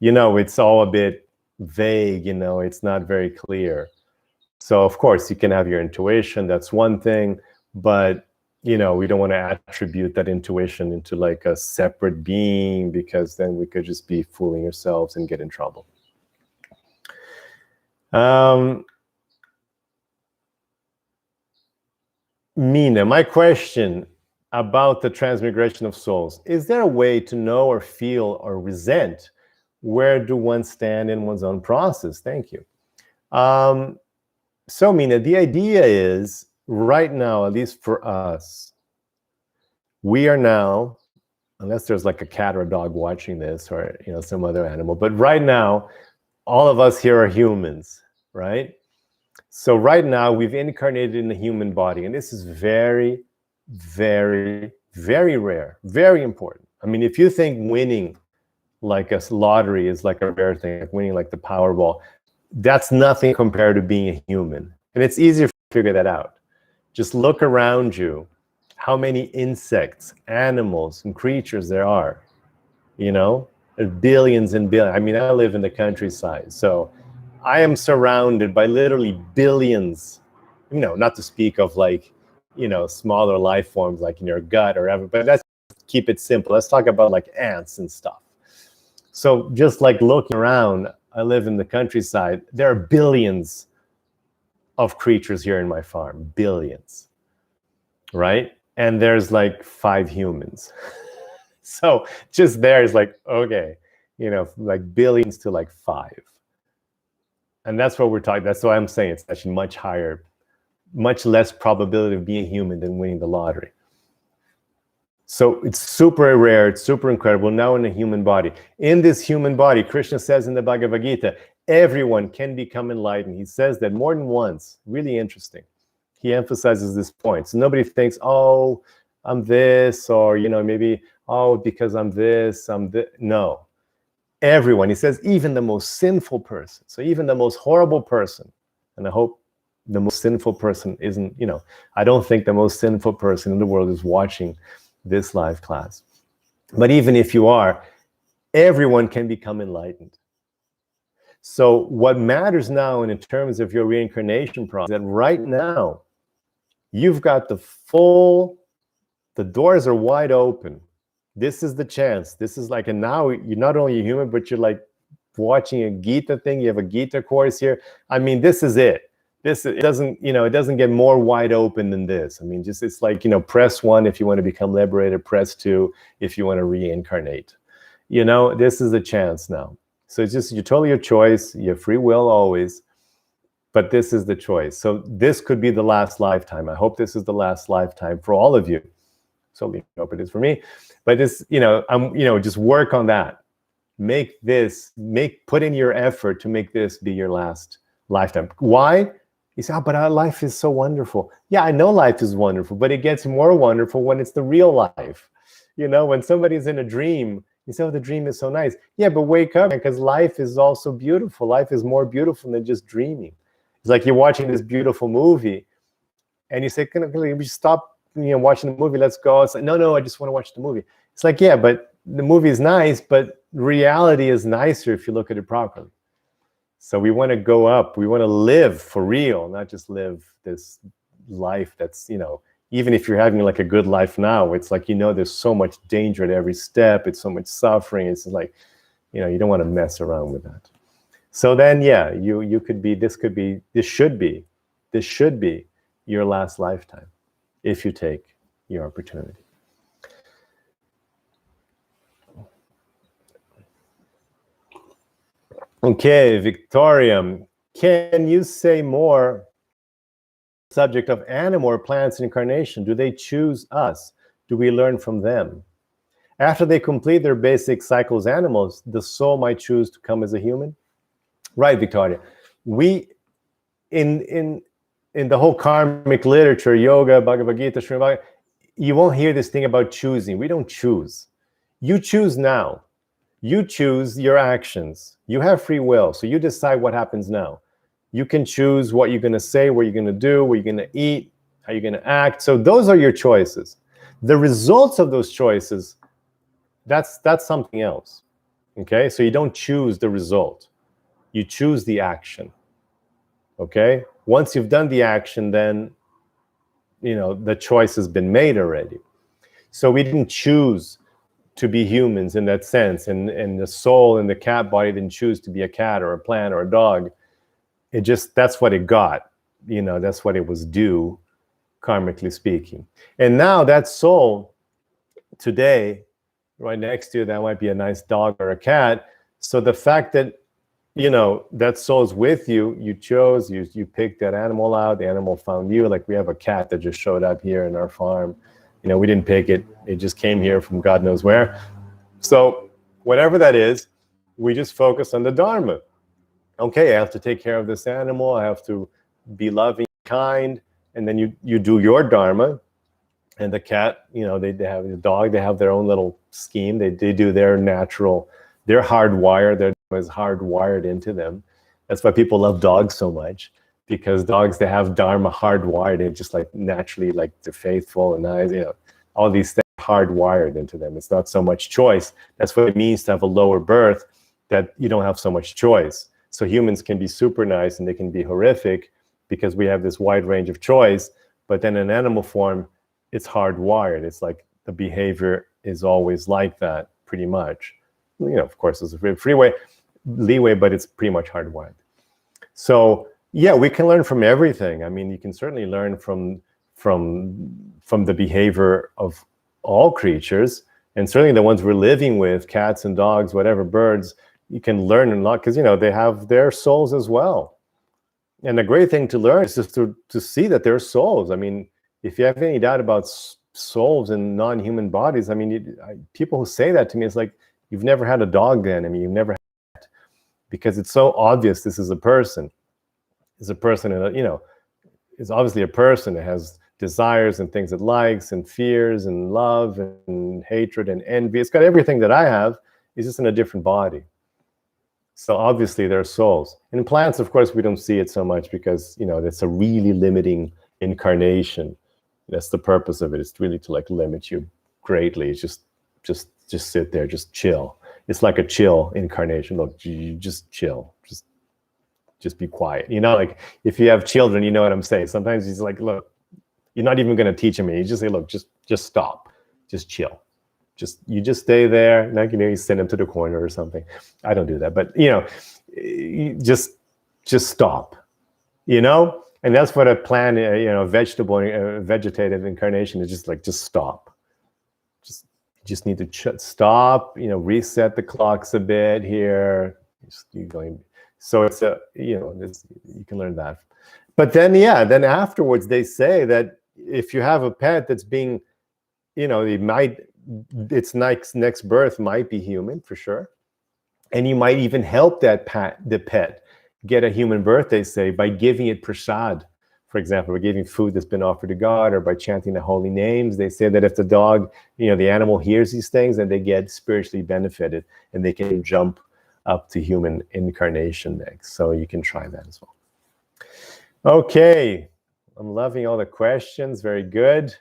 it's all a bit vague, it's not very clear. So of course you can have your intuition, that's one thing, but we don't want to attribute that intuition into like a separate being, because then we could just be fooling ourselves and get in trouble. Mina, my question about the transmigration of souls: is there a way to know or feel or resent where do one stand in one's own process? Thank you. So Mina, the idea is, right now, at least for us, we are now, unless there's like a cat or a dog watching this, or some other animal, but right now, all of us here are humans, right? So right now, we've incarnated in the human body, and this is very, very, very rare, very important. I mean, if you think winning like a lottery is like a rare thing, like winning like the Powerball, that's nothing compared to being a human. And it's easier to figure that out. Just look around you, how many insects, animals, and creatures there are. There's billions and billions. I mean, I live in the countryside, so I am surrounded by literally billions, not to speak of like, smaller life forms like in your gut or whatever, but let's keep it simple. Let's talk about like ants and stuff. So just like looking around, I live in the countryside, there are billions of creatures here in my farm, billions, right? And there's like 5 humans. So just there is like, okay, like billions to like 5. And that's what we're talking, that's why I'm saying it's actually much higher, much less probability of being human than winning the lottery. So it's super rare, it's super incredible, now in a human body. In this human body, Krishna says in the Bhagavad-gita, everyone can become enlightened. He says that more than once, really interesting. He emphasizes this point. So nobody thinks, oh, I'm this, or, maybe, oh, because I'm this, I'm this. No. Everyone, he says, even the most sinful person, so even the most horrible person, and I hope the most sinful person isn't, I don't think the most sinful person in the world is watching this live class. But even if you are, everyone can become enlightened. So what matters now in terms of your reincarnation process, that right now, you've got the doors are wide open. This is the chance. This is like, and now you're not only a human, but you're like watching a Gita thing. You have a Gita course here. I mean, this is it. It doesn't, it doesn't get more wide open than this. I mean, just, it's like, press 1 if you want to become liberated, press 2 if you want to reincarnate. This is a chance now. So it's just, you're totally your choice. You have free will always, but this is the choice. So this could be the last lifetime. I hope this is the last lifetime for all of you. So I hope it is for me. But this, just work on that. Put in your effort to make this be your last lifetime. Why? You say, oh, but our life is so wonderful. Yeah, I know life is wonderful, but it gets more wonderful when it's the real life. When somebody's in a dream, you say, oh, the dream is so nice. Yeah, but wake up, because life is also beautiful. Life is more beautiful than just dreaming. It's like you're watching this beautiful movie, and you say, can we stop watching the movie? Let's go. It's like, no, I just want to watch the movie. It's like, yeah, but the movie is nice, but reality is nicer if you look at it properly. So we want to go up. We want to live for real, not just live this life that's, Even if you're having like a good life now, it's like, there's so much danger at every step. It's so much suffering. It's like, you don't want to mess around with that. So then, yeah, this should be your last lifetime if you take your opportunity. Okay, Victoria, can you say more subject of animal or plants incarnation? Do they choose us? Do we learn from them? After they complete their basic cycles, animals, the soul might choose to come as a human. Right, Victoria. We in the whole karmic literature, yoga, Bhagavad-gita, Srimad, you won't hear this thing about choosing. We don't choose. You choose now. You choose your actions. You have free will, so you decide what happens now. You can choose what you're going to say, what you're going to do, what you're going to eat, how you're going to act. So those are your choices. The results of those choices, that's something else. Okay? So you don't choose the result. You choose the action. Okay? Once you've done the action, then the choice has been made already. So we didn't choose to be humans in that sense, and the soul in the cat body didn't choose to be a cat or a plant or a dog. It just, that's what it got. That's what it was due, karmically speaking. And now that soul today, right next to you, that might be a nice dog or a cat. So the fact that that soul's with you, you chose, you picked that animal out, the animal found you. Like we have a cat that just showed up here in our farm. We didn't pick it. It just came here from God knows where. So whatever that is, we just focus on the Dharma. Okay, I have to take care of this animal. I have to be loving, kind. And then you do your Dharma. And the cat, they have the dog, they have their own little scheme. They do their natural, they're hardwired. Their Dharma is hardwired into them. That's why people love dogs so much. Because dogs, they have Dharma hardwired and just like naturally, like they're faithful and nice, all these things hardwired into them. It's not so much choice. That's what it means to have a lower birth, that you don't have so much choice. So humans can be super nice and they can be horrific because we have this wide range of choice. But then in animal form, it's hardwired. It's like the behavior is always like that, pretty much. Of course, there's a leeway, but it's pretty much hardwired. So yeah, we can learn from everything. I mean, you can certainly learn from the behavior of all creatures, and certainly the ones we're living with, cats and dogs, whatever, birds, you can learn a lot because, they have their souls as well. And the great thing to learn is just to see that they're souls. I mean, if you have any doubt about souls in non-human bodies, I mean, people who say that to me, it's like, you've never had a dog then. I mean, you've never had it. Because it's so obvious this is a person. Is a person, is obviously a person that has desires and things it likes and fears and love and hatred and envy. It's got everything that I have. It's just in a different body. So obviously they're souls. In plants, of course, we don't see it so much because, that's a really limiting incarnation. That's the purpose of it. It's really to like limit you greatly. It's just sit there, just chill. It's like a chill incarnation. Look, you just chill. Just be quiet. Like if you have children, you know what I'm saying. Sometimes he's like, look, you're not even going to teach them. You just say, look, just stop, just chill. You just stay there. Like, you send them to the corner or something. I don't do that, but you just stop, and that's what a plant, vegetative incarnation is just stop. Just need to stop, reset the clocks a bit here. So it's you can learn that. But then afterwards they say that if you have a pet that's being, its next birth might be human for sure. And you might even help the pet get a human birth, they say, by giving it prasad. For example, by giving food that's been offered to God or by chanting the holy names. They say that if the dog, the animal hears these things, then they get spiritually benefited and they can jump up to human incarnation next. So you can try that as well. Okay, I'm loving all the questions. Very good.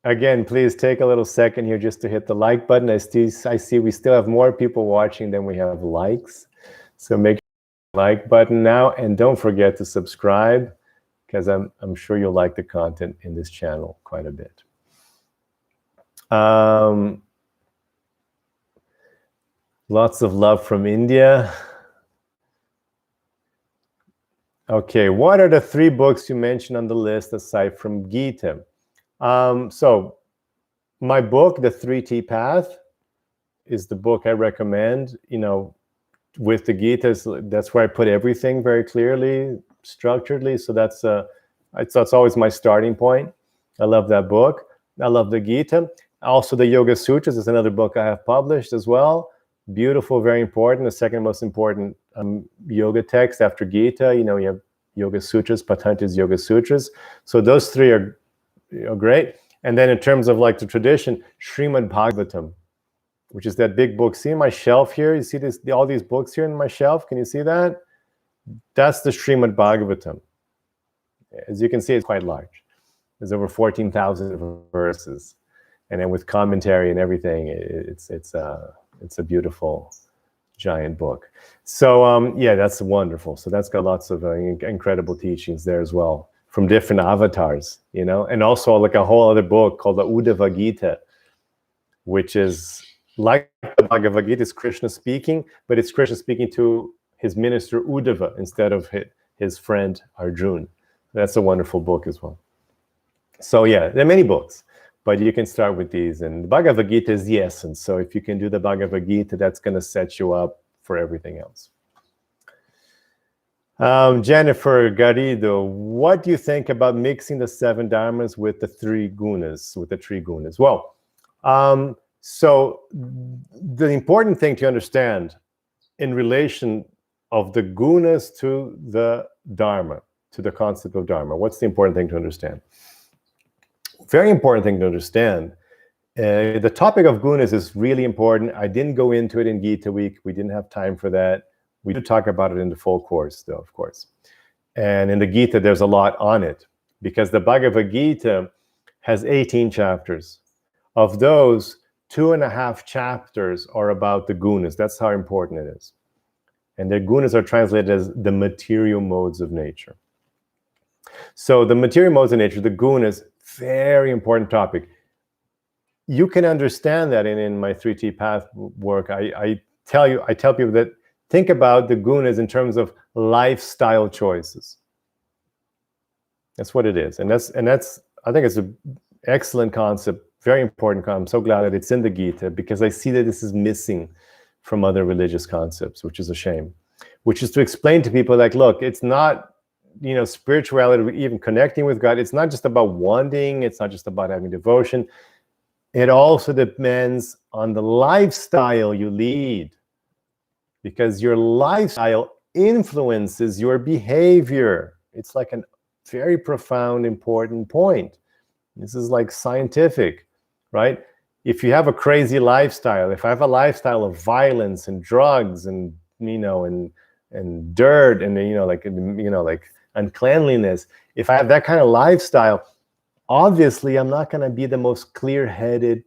Again, please take a little second here just to hit the like button. I see we still have more people watching than we have likes. So make sure you hit the like button now, and don't forget to subscribe. because I'm sure you'll like the content in this channel quite a bit. Lots of love from India. Okay, what are the 3 books you mentioned on the list aside from Gita? So my book, The 3T Path, is the book I recommend. With the Gita, that's where I put everything very clearly, structuredly. So that's always my starting point. I love that book. I love the Gita. Also, the Yoga Sutras is another book I have published as well. Beautiful, very important. The second most important yoga text after Gita. You have Yoga Sutras, Patanjali's Yoga Sutras. So those 3 are great. And then in terms of like the tradition, Srimad Bhagavatam, which is that big book. See my shelf here? You see all these books here in my shelf? Can you see that? That's the Srimad Bhagavatam. As you can see, it's quite large. There's over 14,000 verses. And then with commentary and everything, it's a beautiful, giant book. So yeah, that's wonderful. So that's got lots of incredible teachings there as well, from different avatars, and also like a whole other book called the Uddhava-gita, which is like the Bhagavad-gita, is Krishna speaking, but it's Krishna speaking to his minister Uddhava instead of his friend Arjuna. That's a wonderful book as well. So yeah, there are many books, but you can start with these. And the Bhagavad-gita is the essence. So if you can do the Bhagavad-gita, that's going to set you up for everything else. Jennifer Garrido, what do you think about mixing the 7 dharmas with the 3 gunas, Well, so the important thing to understand in relation of the gunas to the dharma, to the concept of dharma, what's the important thing to understand? Very important thing to understand. The topic of gunas is really important. I didn't go into it in Gita Week. We didn't have time for that. We do talk about it in the full course, though, of course. And in the Gita, there's a lot on it, because the Bhagavad-gita has 18 chapters. Of those, 2.5 chapters are about the gunas. That's how important it is. And the gunas are translated as the material modes of nature. So the material modes of nature, the gunas, very important topic. You can understand that in my 3T Path work. I tell people that think about the gunas in terms of lifestyle choices. That's what it is. And that's I think it's an excellent concept, very important concept. I'm so glad that it's in the Gita, because I see that this is missing from other religious concepts, which is a shame. Which is to explain to people, like, look, it's not, spirituality, even connecting with God, it's not just about wanting, it's not just about having devotion. It also depends on the lifestyle you lead, because your lifestyle influences your behavior. It's like a very profound, important point. This is like scientific, right? If you have a crazy lifestyle, if I have a lifestyle of violence and drugs and and dirt and like uncleanliness, if I have that kind of lifestyle, obviously I'm not going to be the most clear-headed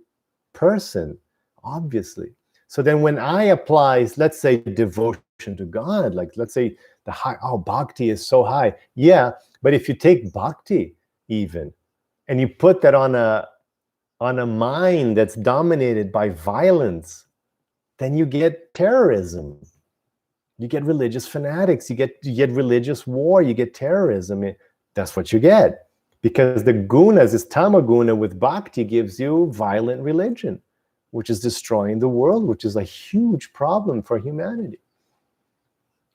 person, obviously. So then when I apply, let's say, devotion to God, like let's say the high, bhakti is so high. Yeah, but if you take bhakti even, and you put that on a mind that's dominated by violence, then you get terrorism. You get religious fanatics, you get religious war, you get terrorism. That's what you get. Because the gunas, this tamaguna with bhakti, gives you violent religion, which is destroying the world, which is a huge problem for humanity.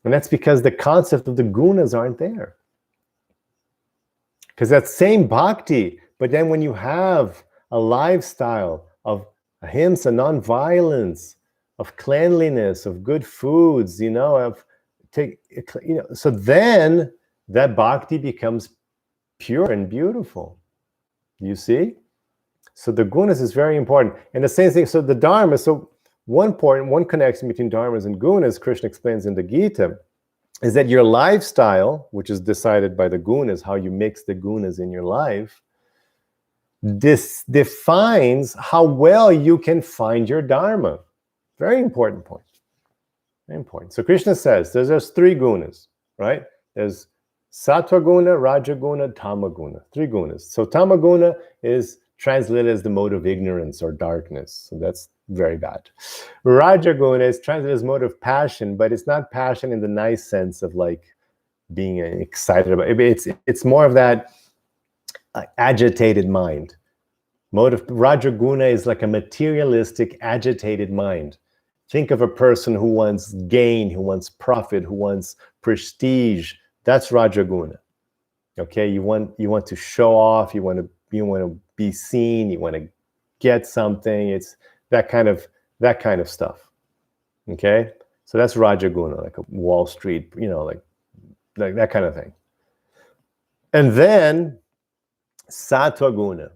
And that's because the concept of the gunas aren't there. Because that same bhakti, but then when you have a lifestyle of ahimsa, non-violence, of cleanliness, of good foods, so then that bhakti becomes pure and beautiful. You see? So the gunas is very important. And the same thing, so the dharma, so one connection between dharmas and gunas, Krishna explains in the Gita, is that your lifestyle, which is decided by the gunas, how you mix the gunas in your life, this defines how well you can find your dharma. Very important point. Very important. So Krishna says there's 3 gunas, right? There's Sattva-guna, Rajaguna, Tamaguna. 3 gunas. So Tamaguna is translated as the mode of ignorance or darkness. So that's very bad. Rajaguna is translated as mode of passion, but it's not passion in the nice sense of like being excited about it. It's more of that agitated mind. Mode of Rajaguna is like a materialistic, agitated mind. Think of a person who wants gain, who wants profit, who wants prestige. That's Rajaguna. Okay, you want to show off, you want to be seen, you want to get something. It's that kind of stuff. Okay, so that's Rajaguna, like a Wall Street, like that kind of thing. And then Sattva-guna,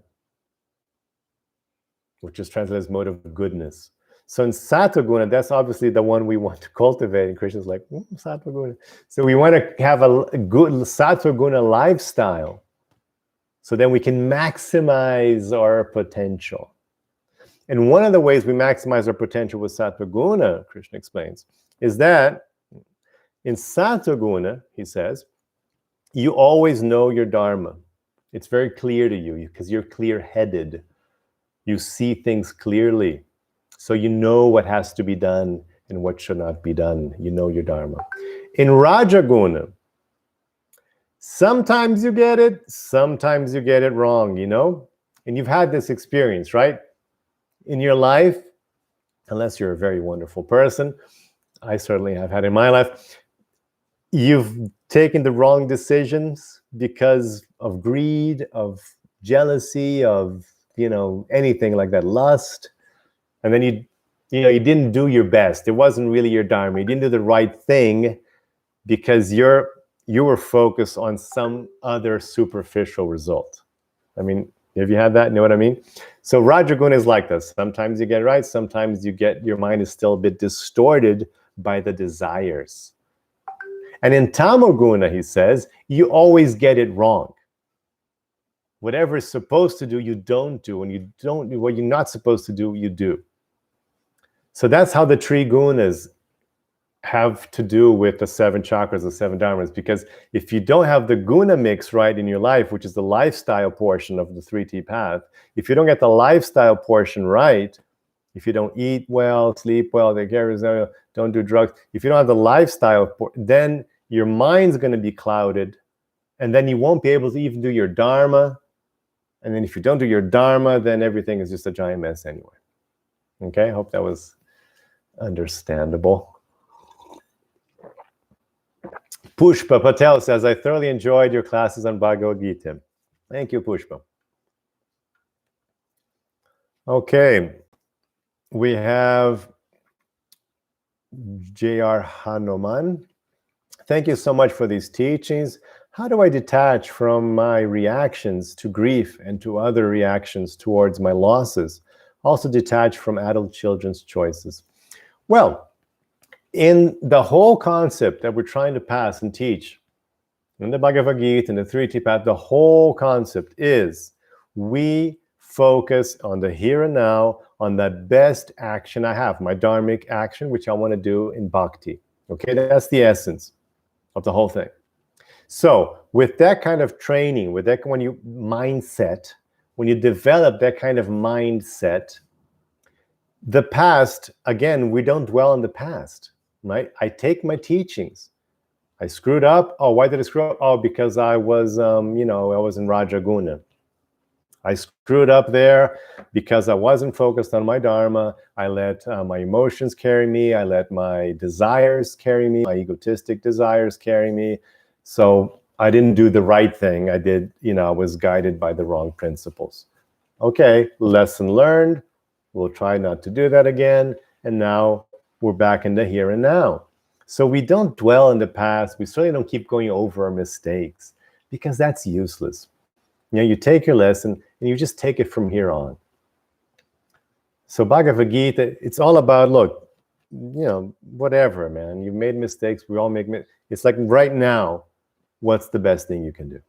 which is translated as mode of goodness. So in Sattva-guna, that's obviously the one we want to cultivate. And Krishna's like, Sattva-guna. So we want to have a good Sattva-guna lifestyle. So then we can maximize our potential. And one of the ways we maximize our potential with Sattva-guna, Krishna explains, is that in Sattva-guna, he says, you always know your Dharma. It's very clear to you because you're clear-headed. You see things clearly. So you know what has to be done and what should not be done. You know your Dharma. In Rajaguna, sometimes you get it, sometimes you get it wrong, And you've had this experience, right? In your life, unless you're a very wonderful person, I certainly have had in my life, you've taken the wrong decisions because of greed, of jealousy, of, anything like that, lust. And then you didn't do your best. It wasn't really your Dharma. You didn't do the right thing because you were focused on some other superficial result. I mean, have you had that? You know what I mean? So Rajaguna is like this. Sometimes you get it right. Sometimes your mind is still a bit distorted by the desires. And in Tamaguna, he says, you always get it wrong. Whatever is supposed to do, you don't do. And you don't do what you're not supposed to do, you do. So that's how the 3 gunas have to do with the 7 chakras, the 7 dharmas, because if you don't have the guna mix right in your life, which is the lifestyle portion of the 3T path, if you don't get the lifestyle portion right, if you don't eat well, sleep well, take care of yourself, don't do drugs, if you don't have the lifestyle, then your mind's going to be clouded, and then you won't be able to even do your dharma, and then if you don't do your dharma, then everything is just a giant mess anyway. Okay, I hope that was understandable. Pushpa Patel says, I thoroughly enjoyed your classes on Bhagavad-gita. Thank you, Pushpa. Okay, we have J.R. Hanuman. Thank you so much for these teachings. How do I detach from my reactions to grief and to other reactions towards my losses? Also detach from adult children's choices. Well, in the whole concept that we're trying to pass and teach, in the Bhagavad-gita, in the 3T path, the whole concept is we focus on the here and now, on the best action I have, my dharmic action, which I want to do in bhakti. Okay, that's the essence of the whole thing. So with that kind of training, with that when you develop that kind of mindset, the past, again, we don't dwell on the past, right? I take my teachings. I screwed up. Oh, why did I screw up? Oh, because I was, I was in Rajaguna. I screwed up there because I wasn't focused on my dharma. I let my emotions carry me. I let my desires carry me, my egotistic desires carry me. So I didn't do the right thing. I did, I was guided by the wrong principles. Okay, lesson learned. We'll try not to do that again. And now we're back in the here and now. So we don't dwell in the past. We certainly don't keep going over our mistakes because that's useless. You take your lesson and you just take it from here on. So Bhagavad-gita, it's all about, look, whatever, man. You've made mistakes. We all make mistakes. It's like right now, what's the best thing you can do?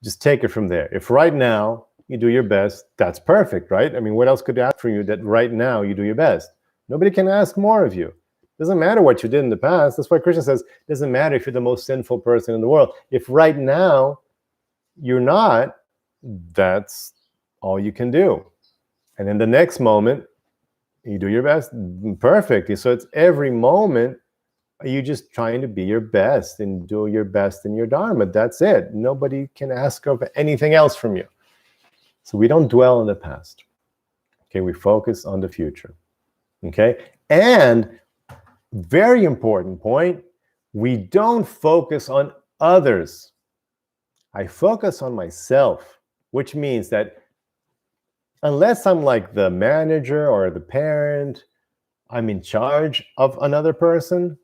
Just take it from there. If right now you do your best, that's perfect, right? I mean, what else could I ask from you that right now you do your best? Nobody can ask more of you. Doesn't matter what you did in the past. That's why Krishna says, it doesn't matter if you're the most sinful person in the world. If right now you're not, that's all you can do. And in the next moment, you do your best. Perfect. So it's every moment, you just trying to be your best and do your best in your Dharma. That's it. Nobody can ask of anything else from you. So we don't dwell in the past. Okay, we focus on the future. Okay, and very important point, we don't focus on others. I focus on myself, which means that unless I'm like the manager or the parent, I'm in charge of another person,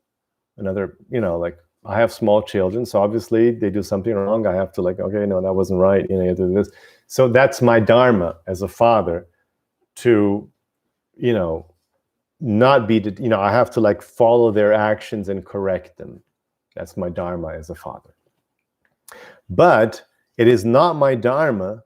like I have small children, so obviously they do something wrong. I have to like, okay, no, that wasn't right. You have to do this. So that's my Dharma as a father to, not be, I have to like follow their actions and correct them. That's my Dharma as a father. But it is not my Dharma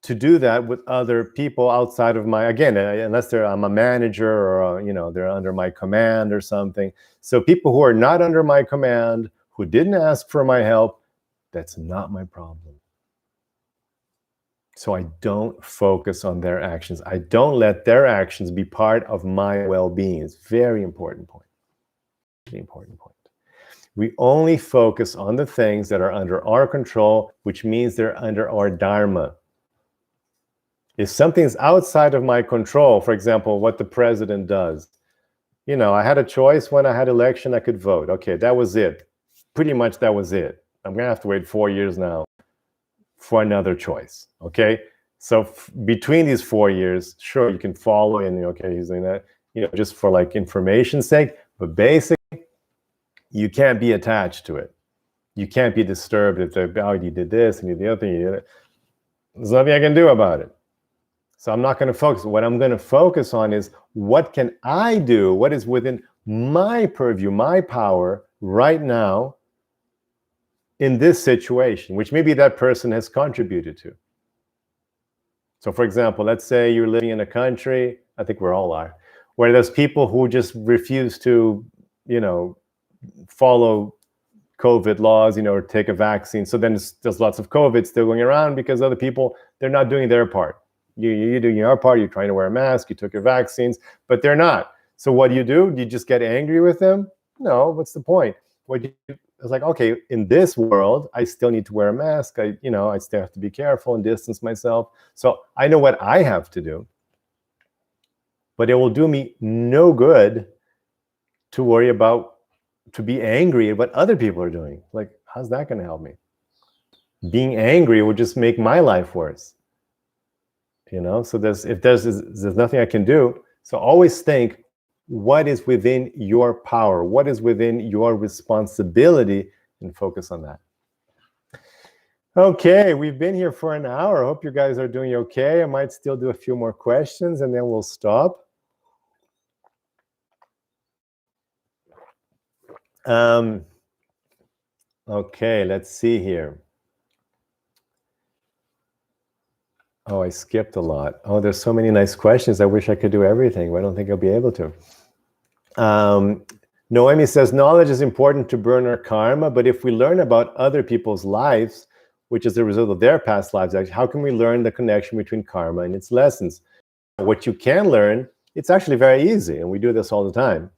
to do that with other people outside of my, again, unless I'm a manager or, they're under my command or something. So people who are not under my command, who didn't ask for my help, that's not my problem. So I don't focus on their actions. I don't let their actions be part of my well-being. It's a very important point. Very important point. We only focus on the things that are under our control, which means they're under our Dharma. If something's outside of my control, for example, what the president does, I had a choice when I had election, I could vote. Okay, that was it. Pretty much that was it. I'm going to have to wait 4 years now for another choice. Okay, so between these 4 years, sure, you can follow and okay, he's doing that, just for like information's sake, but basically, you can't be attached to it. You can't be disturbed if you did this and you did the other thing. There's nothing I can do about it. So I'm not going to focus. What I'm going to focus on is what can I do? What is within my purview, my power right now in this situation, which maybe that person has contributed to. So for example, let's say you're living in a country, I think we all are, where there's people who just refuse to, follow COVID laws, or take a vaccine. So then there's lots of COVID still going around because other people, they're not doing their part. You're doing your part, you're trying to wear a mask, you took your vaccines, but they're not. So what do? You just get angry with them? No, what's the point? It's like, okay, in this world, I still need to wear a mask. I still have to be careful and distance myself. So I know what I have to do, but it will do me no good to worry about, to be angry at what other people are doing. Like, how's that going to help me? Being angry will just make my life worse. So there's nothing I can do. So always think, what is within your power? What is within your responsibility? And focus on that. Okay, we've been here for an hour. I hope you guys are doing okay. I might still do a few more questions and then we'll stop. Okay, let's see here. Oh, I skipped a lot. Oh, there's so many nice questions. I wish I could do everything, but I don't think I'll be able to. Noemi says, knowledge is important to burn our karma, but if we learn about other people's lives, which is a result of their past lives, how can we learn the connection between karma and its lessons? What you can learn, it's actually very easy, and we do this all the time.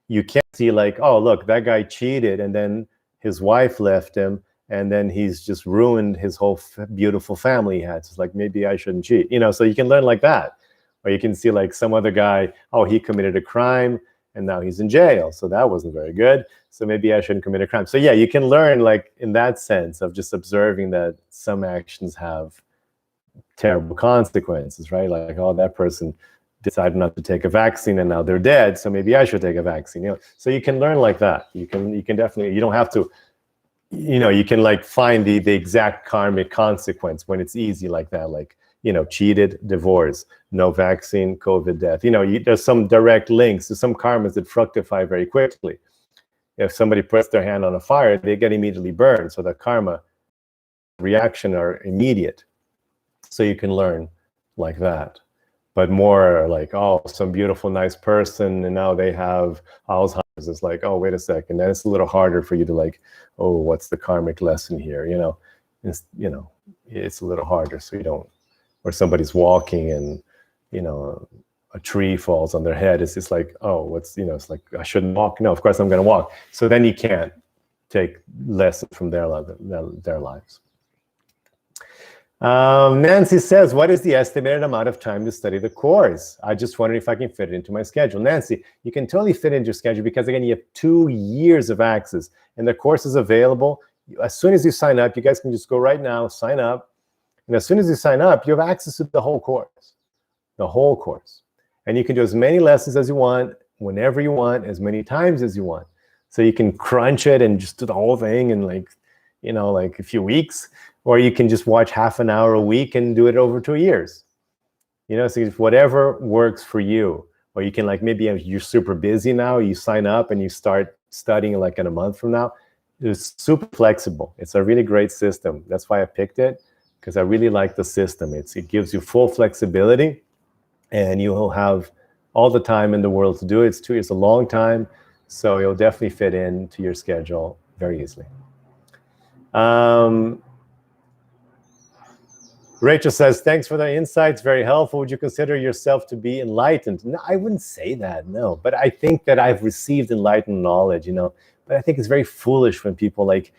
You can't see like, oh, look, that guy cheated, and then his wife left him, and then he's just ruined his whole beautiful family he had. So it's like, maybe I shouldn't cheat. So you can learn like that. Or you can see like some other guy, oh, he committed a crime and now he's in jail. So that wasn't very good. So maybe I shouldn't commit a crime. So yeah, you can learn like in that sense of just observing that some actions have terrible consequences, right? Like, oh, that person decided not to take a vaccine and now they're dead. So maybe I should take a vaccine. So you can learn like that. You can definitely, you don't have to, you can like find the exact karmic consequence when it's easy like that, like, cheated, divorce, no vaccine, COVID death. There's some direct links. There's some karmas that fructify very quickly. If somebody puts their hand on a fire, they get immediately burned. So the karma reaction are immediate. So you can learn like that. but more like, oh, some beautiful, nice person, and now they have Alzheimer's. It's like, oh, wait a second. Then it's a little harder for you to like, oh, what's the karmic lesson here? It's a little harder, so you don't. Or somebody's walking and a tree falls on their head. It's just like, oh, it's like, I shouldn't walk. No, of course I'm going to walk. So then you can't take lessons from their lives. Nancy says, what is the estimated amount of time to study the course? I just wonder if I can fit it into my schedule. Nancy, you can totally fit it into your schedule because, again, you have 2 years of access, and the course is available. As soon as you sign up, you guys can just go right now, sign up, and as soon as you sign up, you have access to the whole course. And you can do as many lessons as you want, whenever you want, as many times as you want. So you can crunch it and just do the whole thing in like a few weeks, or you can just watch half an hour a week and do it over 2 years. So whatever works for you. Or you can, like, maybe you're super busy now, you sign up and you start studying like in a month from now. It's super flexible. It's a really great system. That's why I picked it, because I really like the system. It gives you full flexibility, and you will have all the time in the world to do it. It's 2 years, a long time, so it'll definitely fit into your schedule very easily. Rachel says, thanks for the insights, very helpful. Would you consider yourself to be enlightened? No, I wouldn't say that, no. But I think that I've received enlightened knowledge, But I think it's very foolish when people like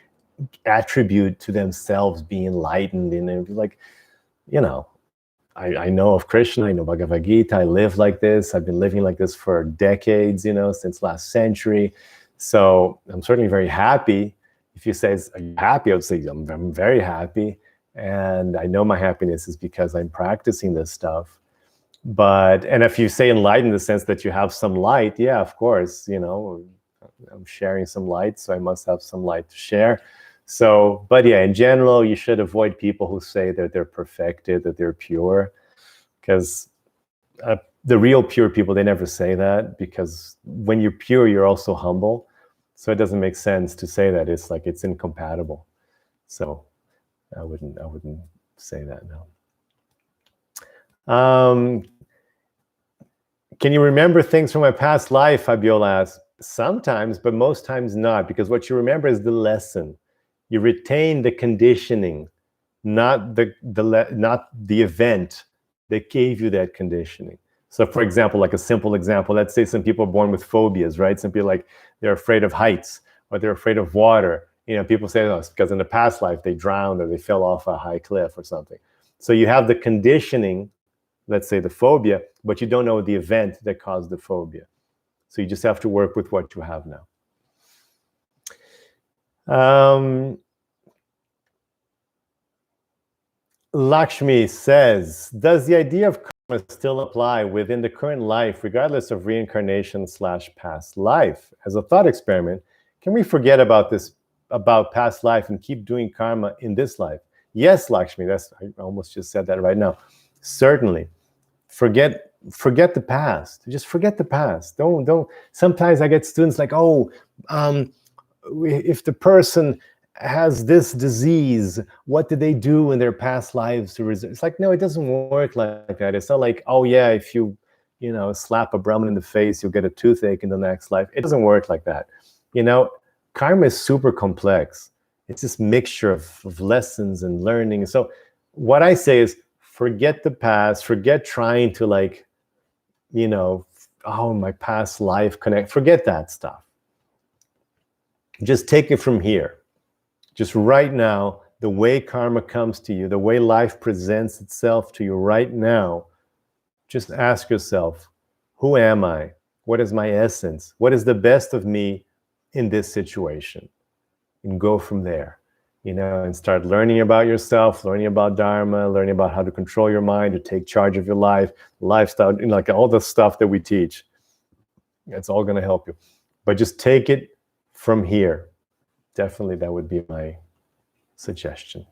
attribute to themselves being enlightened, and like, I know of Krishna, I know Bhagavad-gita, I live like this. I've been living like this for decades, since last century. So I'm certainly very happy. If you say, are you happy? I would say, I'm very happy. And I know my happiness is because I'm practicing this stuff. And if you say enlightened in the sense that you have some light, yeah, of course, I'm sharing some light, so I must have some light to share. So, but yeah, in general, you should avoid people who say that they're perfected, that they're pure, because the real pure people, they never say that, because when you're pure, you're also humble. So it doesn't make sense to say that. It's like, it's incompatible. So I wouldn't say that, no. Can you remember things from my past life, Fabiola asks? Sometimes, but most times not, because what you remember is the lesson. You retain the conditioning, not the event that gave you that conditioning. So for example, like a simple example, let's say some people are born with phobias, right? Some people, like, they're afraid of heights, or they're afraid of water. People say, oh, it's because in the past life they drowned, or they fell off a high cliff or something. So you have the conditioning, let's say the phobia, but you don't know the event that caused the phobia. So you just have to work with what you have now. Lakshmi says, does the idea of karma still apply within the current life, regardless of reincarnation/past life? As a thought experiment, can we forget about past life and keep doing karma in this life? Yes, Lakshmi, I almost just said that right now. Certainly. Forget the past. Just forget the past. Don't. Sometimes I get students like, if the person has this disease, what did they do in their past lives to resist? It's like, no, it doesn't work like that. It's not like, oh yeah, if you slap a Brahmin in the face, you'll get a toothache in the next life. It doesn't work like that. Karma is super complex. It's this mixture of lessons and learning. So what I say is, forget the past, forget trying to my past life connect, forget that stuff. Just take it from here. Just right now, the way karma comes to you, the way life presents itself to you right now, just ask yourself, who am I? What is my essence? What is the best of me in this situation? And go from there, and start learning about yourself, learning about Dharma, learning about how to control your mind, to take charge of your life, lifestyle, like all the stuff that we teach. It's all going to help you. But just take it from here. Definitely, that would be my suggestion.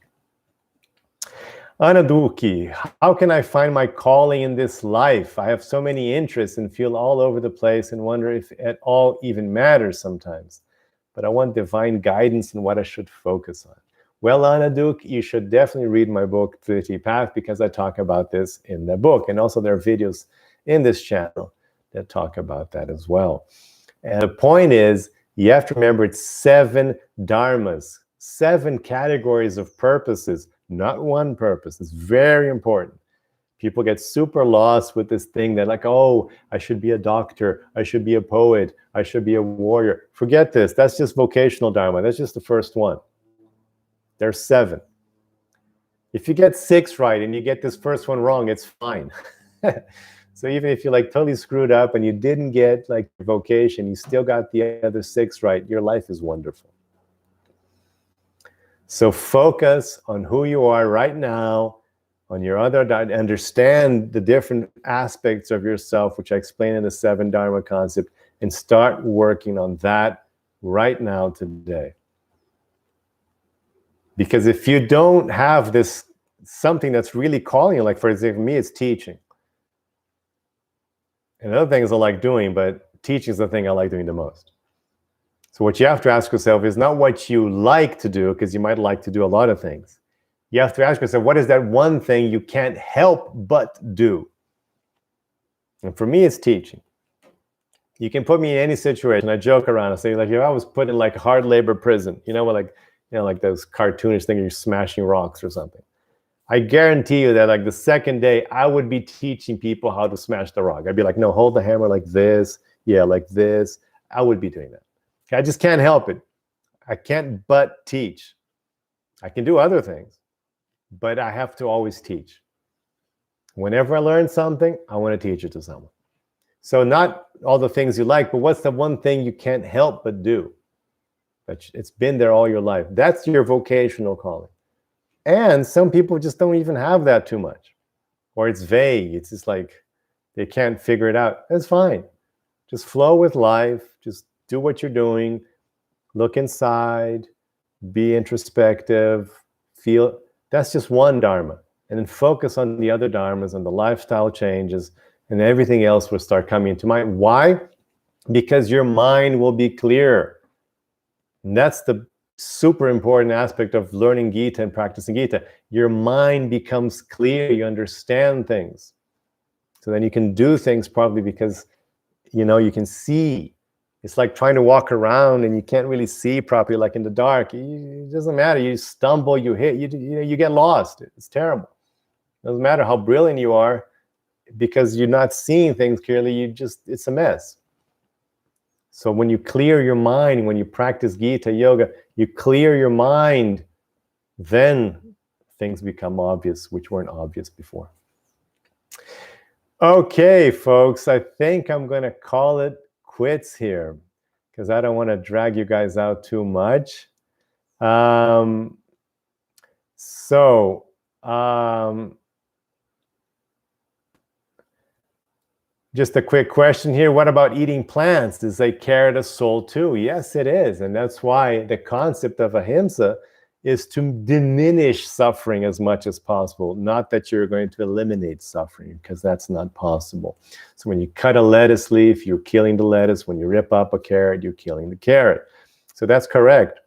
Anaduki, how can I find my calling in this life? I have so many interests and feel all over the place and wonder if at all even matters sometimes. But I want divine guidance in what I should focus on. Well, Anaduk, you should definitely read my book, Thrity Path, because I talk about this in the book. And also there are videos in this channel that talk about that as well. And the point is, you have to remember it's 7 dharmas, 7 categories of purposes, not one purpose. It's very important. People get super lost with this thing that like, oh, I should be a doctor, I should be a poet, I should be a warrior. Forget this. That's just vocational dharma. That's just the first one. There's 7. If you get 6 right and you get this first one wrong, it's fine. So even if you're like totally screwed up and you didn't get like your vocation, you still got the other 6 right, your life is wonderful. So focus on who you are right now, on your other, understand the different aspects of yourself, which I explain in the 7 Dharma concept, and start working on that right now today. Because if you don't have this, something that's really calling you, like for example, me, it's teaching. And other things I like doing, but teaching is the thing I like doing the most. So what you have to ask yourself is not what you like to do, because you might like to do a lot of things. You have to ask yourself, what is that one thing you can't help but do? And for me, it's teaching. You can put me in any situation. I joke around and say, like, if I was put in like hard labor prison, like those cartoonish things, you're smashing rocks or something. I guarantee you that like the second day, I would be teaching people how to smash the rock. I'd be like, no, hold the hammer like this. Yeah, like this. I would be doing that. I just can't help it. I can't but teach. I can do other things, but I have to always teach. Whenever I learn something, I want to teach it to someone. So not all the things you like, but what's the one thing you can't help but do? It's been there all your life. That's your vocational calling. And some people just don't even have that too much. Or it's vague. It's just like they can't figure it out. That's fine. Just flow with life. Just do what you're doing. Look inside. Be introspective. Feel. That's just one Dharma. And then focus on the other Dharmas and the lifestyle changes, and everything else will start coming into mind. Why? Because your mind will be clear. And that's the super important aspect of learning Gita and practicing Gita. Your mind becomes clear. You understand things. So then you can do things probably because, you can see. It's like trying to walk around and you can't really see properly, like in the dark. It doesn't matter. You stumble, you hit, you get lost. It's terrible. It doesn't matter how brilliant you are, because you're not seeing things clearly. It's a mess. So when you clear your mind, when you practice Gita yoga, you clear your mind, then things become obvious, which weren't obvious before. Okay, folks, I think I'm going to call it quits here, because I don't want to drag you guys out too much. Just a quick question here. What about eating plants? Is a carrot a soul too? Yes, it is. And that's why the concept of ahimsa is to diminish suffering as much as possible. Not that you're going to eliminate suffering, because that's not possible. So when you cut a lettuce leaf, you're killing the lettuce. When you rip up a carrot, you're killing the carrot. So that's correct.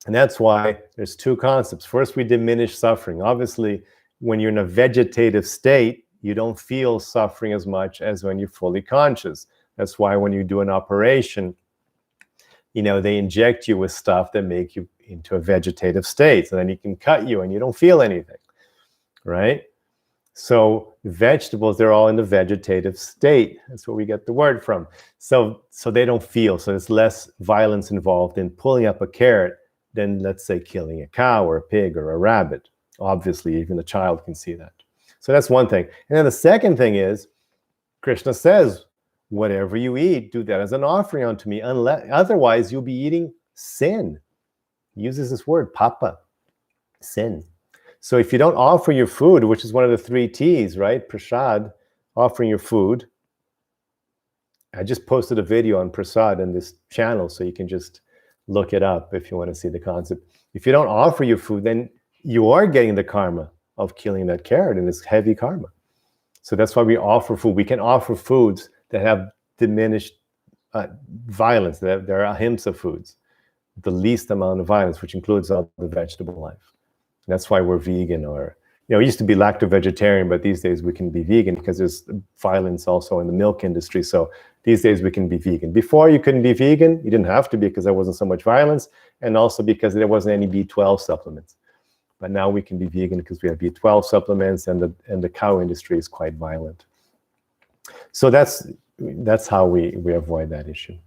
And that's why there's 2 concepts. First, we diminish suffering. Obviously, when you're in a vegetative state, you don't feel suffering as much as when you're fully conscious. That's why when you do an operation, they inject you with stuff that make you into a vegetative state. So then you can cut you and you don't feel anything, right? So vegetables, they're all in the vegetative state. That's where we get the word from. So they don't feel. So there's less violence involved in pulling up a carrot than, let's say, killing a cow or a pig or a rabbit. Obviously, even a child can see that. So that's one thing. And then the second thing is, Krishna says, whatever you eat, do that as an offering unto me. Otherwise, you'll be eating sin. He uses this word, papa, sin. So if you don't offer your food, which is one of the 3 T's, right? Prasad, offering your food. I just posted a video on prasad in this channel, so you can just look it up if you want to see the concept. If you don't offer your food, then you are getting the karma of killing that carrot, and it's heavy karma. So that's why we offer food. We can offer foods that have diminished violence, that they're ahimsa foods. the least amount of violence, which includes all the vegetable life. That's why we're vegan, or it used to be lacto-vegetarian, but these days we can be vegan because there's violence also in the milk industry. So these days we can be vegan. Before you couldn't be vegan, you didn't have to be because there wasn't so much violence, and also because there wasn't any B12 supplements. But now we can be vegan because we have B12 supplements, and the cow industry is quite violent. So that's how we avoid that issue.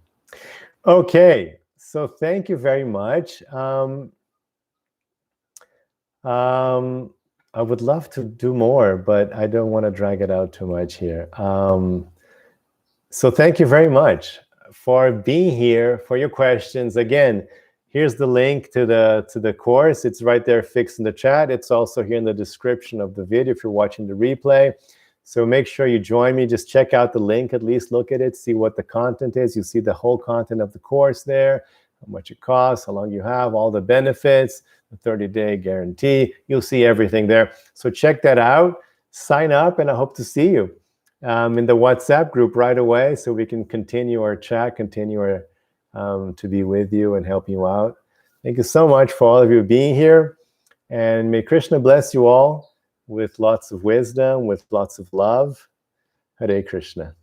Okay, so thank you very much. I would love to do more, but I don't want to drag it out too much here. So thank you very much for being here, for your questions. Again, here's the link to the course. It's right there fixed in the chat. It's also here in the description of the video if you're watching the replay. So make sure you join me. Just check out the link, at least look at it, see what the content is. You see the whole content of the course there, how much it costs, how long you have, all the benefits, the 30-day guarantee. You'll see everything there. So check that out, sign up, and I hope to see you in the WhatsApp group right away so we can continue our chat, continue to be with you and help you out. Thank you so much for all of you being here. And may Krishna bless you all with lots of wisdom, with lots of love. Hare Krishna.